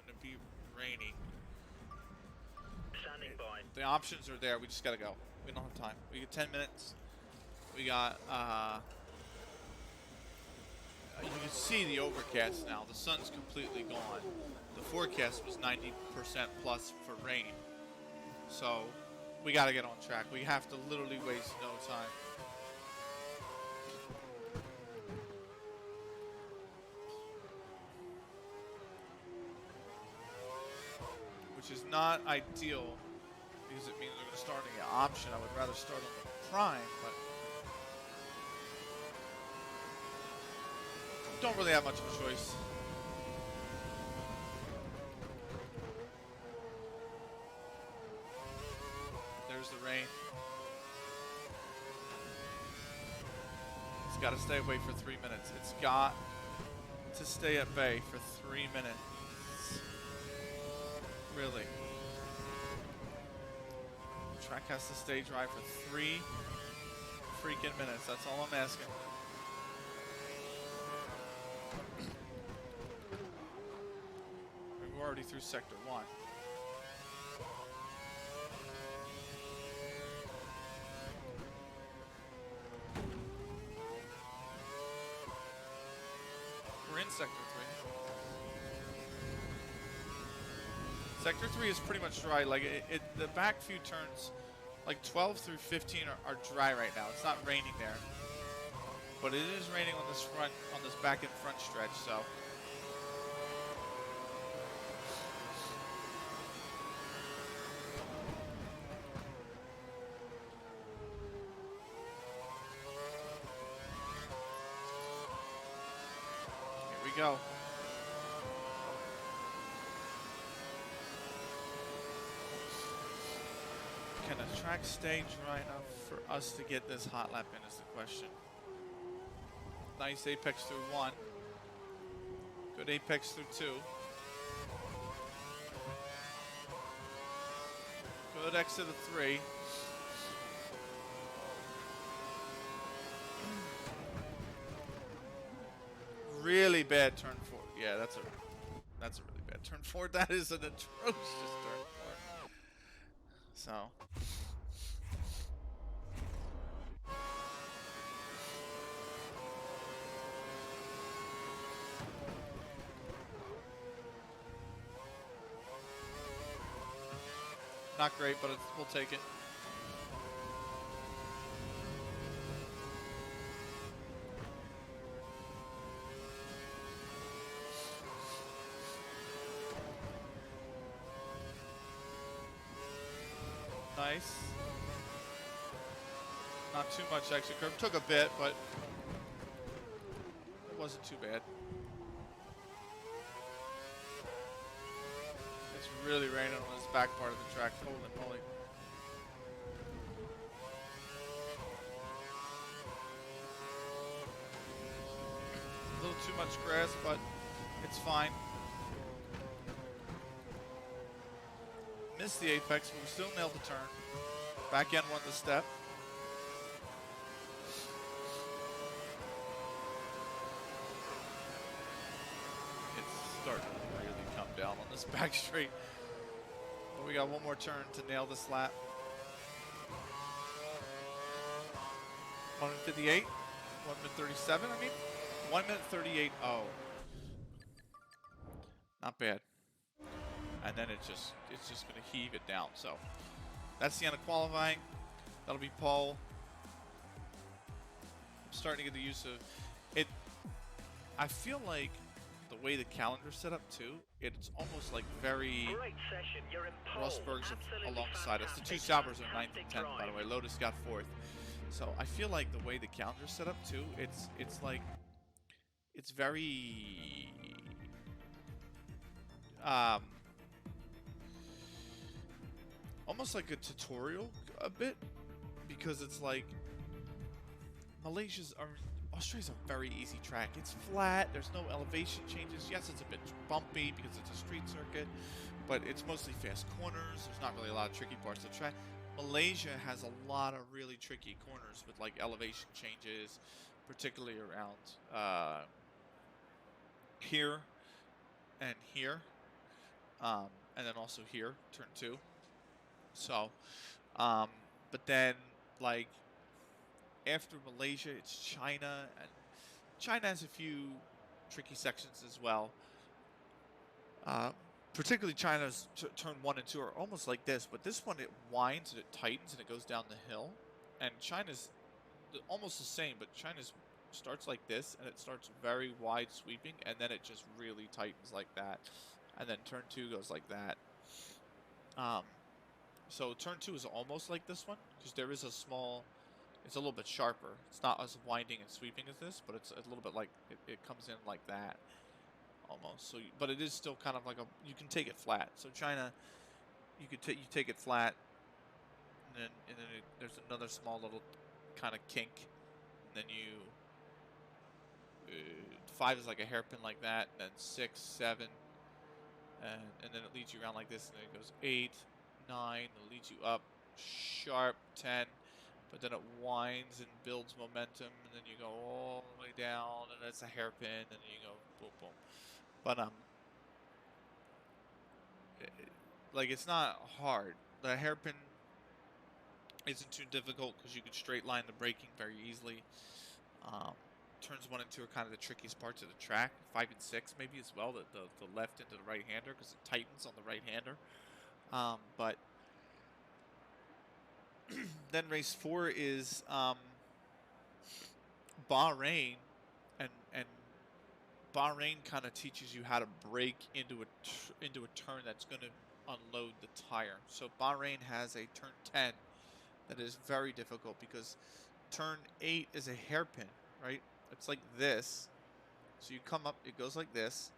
going to be rainy. Standing by. The options are there, we just gotta go. We don't have time. We get 10 minutes. We got, you can see the overcast now. The sun's completely gone. The forecast was 90% plus for rain. So, we gotta get on track. We have to literally waste no time. Which is not ideal because it means we're going to start an option. I would rather start on the prime, but don't really have much of a choice. There's the rain. It's got to stay away for 3 minutes. It's got to stay at bay for 3 minutes. Really. The track has to stay dry for 3 freaking minutes. That's all I'm asking. We're already through sector 1. We're in sector 3. Sector 3 is pretty much dry. Like the back few turns, like 12 through 15 are dry right now. It's not raining there, but it is raining on this back and front stretch. So here we go. Can the track stay dry enough for us to get this hot lap in is the question. Nice apex through 1. Good apex through 2. Good exit of 3. Really bad turn 4. Yeah, that's a really bad turn 4. That is an atrocious turn 4. So Not great, but we'll take it. Nice. Not too much exit curve. Took a bit, but it wasn't too bad. It's really raining on this back part of the track. Holy moly. A little too much grass, but it's fine. Missed the apex, but we still nailed the turn. Back end won the step. It's starting to really come down on this back straight. But we got one more turn to nail this lap. 1:58, 1:37. I mean, 1:38. Oh, not bad. And then it's just going to heave it down. So that's the end of qualifying. That'll be pole. I'm starting to get the use of it. I feel like the way the calendar's set up too, it's almost like very Great session. You're in pole. Rosberg's Absolutely alongside us. The two fantastic. Saubers are 9th and 10th, by the way. Lotus got 4th. So I feel like the way the calendar's set up too, it's like it's very almost like a tutorial a bit, because it's like Australia's a very easy track. It's flat, there's no elevation changes. Yes, it's a bit bumpy because it's a street circuit, but it's mostly fast corners. There's not really a lot of tricky parts of the track. Malaysia has a lot of really tricky corners with like elevation changes, particularly around here and here, and then also here, turn 2. So, but then like after Malaysia, it's China, and China has a few tricky sections as well. Particularly China's turn 1 and 2 are almost like this, but this one it winds and it tightens and it goes down the hill. And China's almost the same, but China's starts like this and it starts very wide sweeping, and then it just really tightens like that. And then turn 2 goes like that. So turn 2 is almost like this one, because there is a small, it's a little bit sharper. It's not as winding and sweeping as this, but it's a little bit like, it comes in like that, almost. So, but it is still kind of like you can take it flat. So China, you take it flat, and then there's another small little kind of kink, and then 5 is like a hairpin like that, and then 6, 7, and then it leads you around like this, and then it goes 8, 9, it leads you up sharp 10, but then it winds and builds momentum, and then you go all the way down, and it's a hairpin, and then you go boom, boom. But like it's not hard. The hairpin isn't too difficult because you can straight line the braking very easily. Turns 1 and 2 are kind of the trickiest parts of the track. 5 and 6 maybe as well, the left into the right hander, because it tightens on the right hander. But then race 4 is Bahrain, and Bahrain kind of teaches you how to brake into a turn that's going to unload the tire. So Bahrain has a turn 10 that is very difficult, because turn 8 is a hairpin, right? It's like this. So you come up, it goes like this,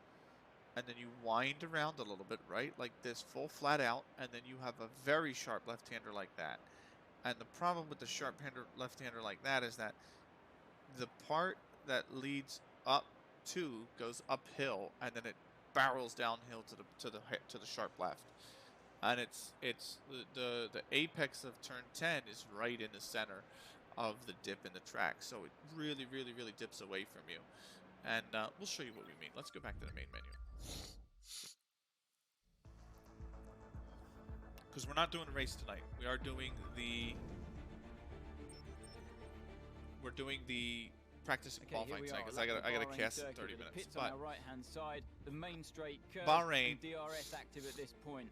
and then you wind around a little bit, right? Like this, full flat out, and then you have a very sharp left-hander like that. And the problem with the sharp left-hander like that is that the part that leads up to goes uphill, and then it barrels downhill to the sharp left. And it's the apex of turn 10 is right in the center of the dip in the track, so it really dips away from you. And we'll show you what we mean. Let's go back to the main menu, because we're not doing a race tonight. We are doing the practice and qualifying tonight, because I gotta cast in 30 minutes. Pits on our right-hand side, the main straight curve, Bahrain, and DRS active at this point.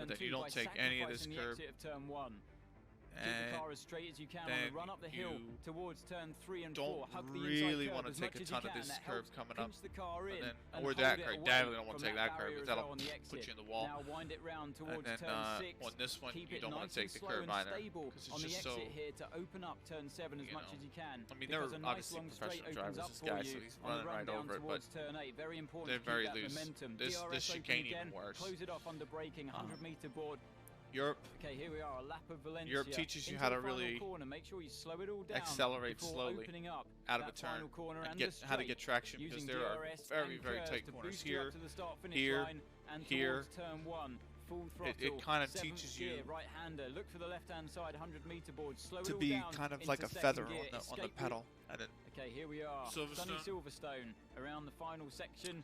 turn then 2 you don't by take any of this sacrificing the curb. exit of turn 1. Keep And the car as straight as you can on then the run up the hill you towards turn 3 and don't 4. Hug the really inside want curb to as take much a as you ton of can. this That curb helps coming up. pinch the car in And then, and or hold that it curb. away Definitely don't want from to take that that curb barrier because as well that'll on the put exit. you in the wall. Now wind it round And towards then turn 6. on this one, Keep you it don't want nice to take and the slow curb and either stable because it's on the just exit so. here to open up turn 7 as you much know, as you can. I mean, they're because a nice obviously long straight professional opens drivers, up this for guy, you so he's on the running run right down over it, towards but turn 8. Very important they're to very keep that loose. momentum. This DRS open chicane again. even worse. Close it off under braking. 100-meter board. Europe Okay, here we are, a lap of Valencia. teaches you Into how to the final really corner. Make sure you slow it all down accelerate before slowly opening up out of a that turn final corner and and get the how to straight, get traction because using there are DRS very, and very curves tight to corners boost you up here, to the start-finish here, line and here. towards turn 1. Full throttle. It kind of seventh teaches gear, you right-hander. Look for the left-hand side 100-meter board. Slow to it all be down kind of into like a second feather gear. on the Escape pedal. And then Okay, here we are. Silverstone. Sunny Silverstone around the final section.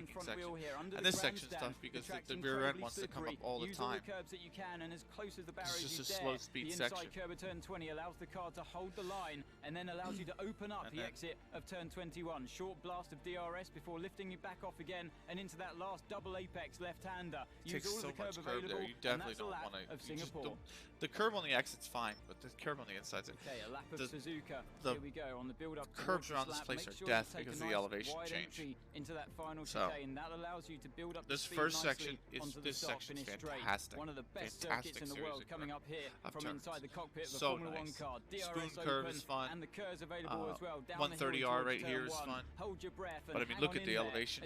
braking front section. wheel here under And the this section's grandstand. tough because track's the rear end incredibly wants to come up slippery. all the Use time. all the curbs that you can, and as close as the barriers It's just you a dare. slow speed The inside section. curb of turn 20 allows the car to hold the line and then allows you to open up And the then- exit of turn 21. Short blast of DRS before lifting you back off again and into that last double apex left-hander. Use Takes all so of the curb much curb available, there. You and definitely that's a don't lap want to. of Singapore. The curb on the exit's fine, but the curb on the inside's Okay, a lap of the- Suzuka. the Here we go on the build-up. curbs towards around this this lap. place Make are sure death you take because a of the nice elevation wide change. entry into that final So, chicane. That allows you to build up this the speed first nicely section is- onto the this start section's finish straight. fantastic. One of the best Fantastic circuits in the series world of coming up here of from turns. inside the cockpit of a So Formula One nice. car. DRS Spoon curve open, is fun. and the curves available as well. Down 130R the hill right towards here turn is one. fun. Hold your breath and But I mean, hang look on at in the there elevation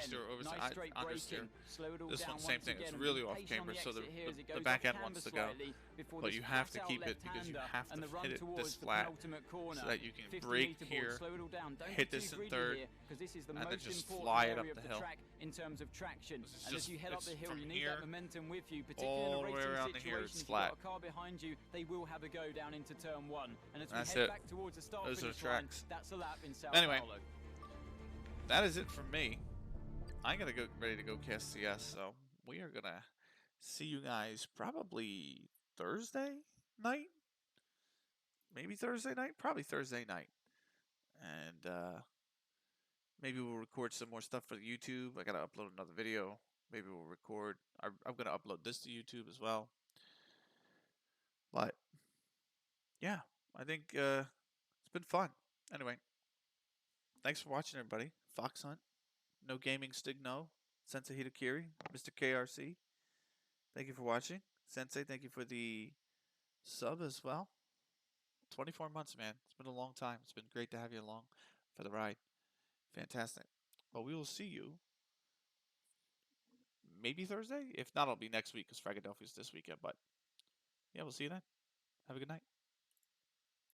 10. understeer or Nice oversteer. straight I understeer. braking. Slow it all This down one's same once thing. again, It's and really be off patient on camber, the so exit here as it goes back off end wants camber to go. slightly before But this you have to flat-out keep it because you left-hander have and to the run hit it towards this the flat penultimate corner. so that you can 50 brake meter board, here, slow it all down. Don't hit get this too in greedy third, here, because this is the and then most just important fly it area up of the the hill. track in terms of traction. This is And as just- you head up it's the hill, from you need here that momentum with you, all particularly the in a way racing around to situation. here. If It's you've flat. got a car behind you, they will have a go down into turn 1. And as we That's head it. back towards the start Those are finish the line, tracks. that's a lap in Sao Anyway. Paulo. That is it from me. I'm gonna go ready to go cast CS, so we are gonna see you guys probably Thursday night. maybe Thursday night, probably Thursday night, and maybe we'll record some more stuff for YouTube. I gotta upload another video. Maybe we'll record. I'm gonna upload this to YouTube as well. But yeah, I think it's been fun. Anyway, thanks for watching, everybody. Fox Hunt, No Gaming Stigno, Sensei Hitakiri, Mr. KRC. Thank you for watching. Sensei, thank you for the sub as well. 24 months, man. It's been a long time. It's been great to have you along for the ride. Fantastic. Well, we will see you maybe Thursday. If not, it'll be next week because Philadelphia's this weekend. But yeah, we'll see you then. Have a good night.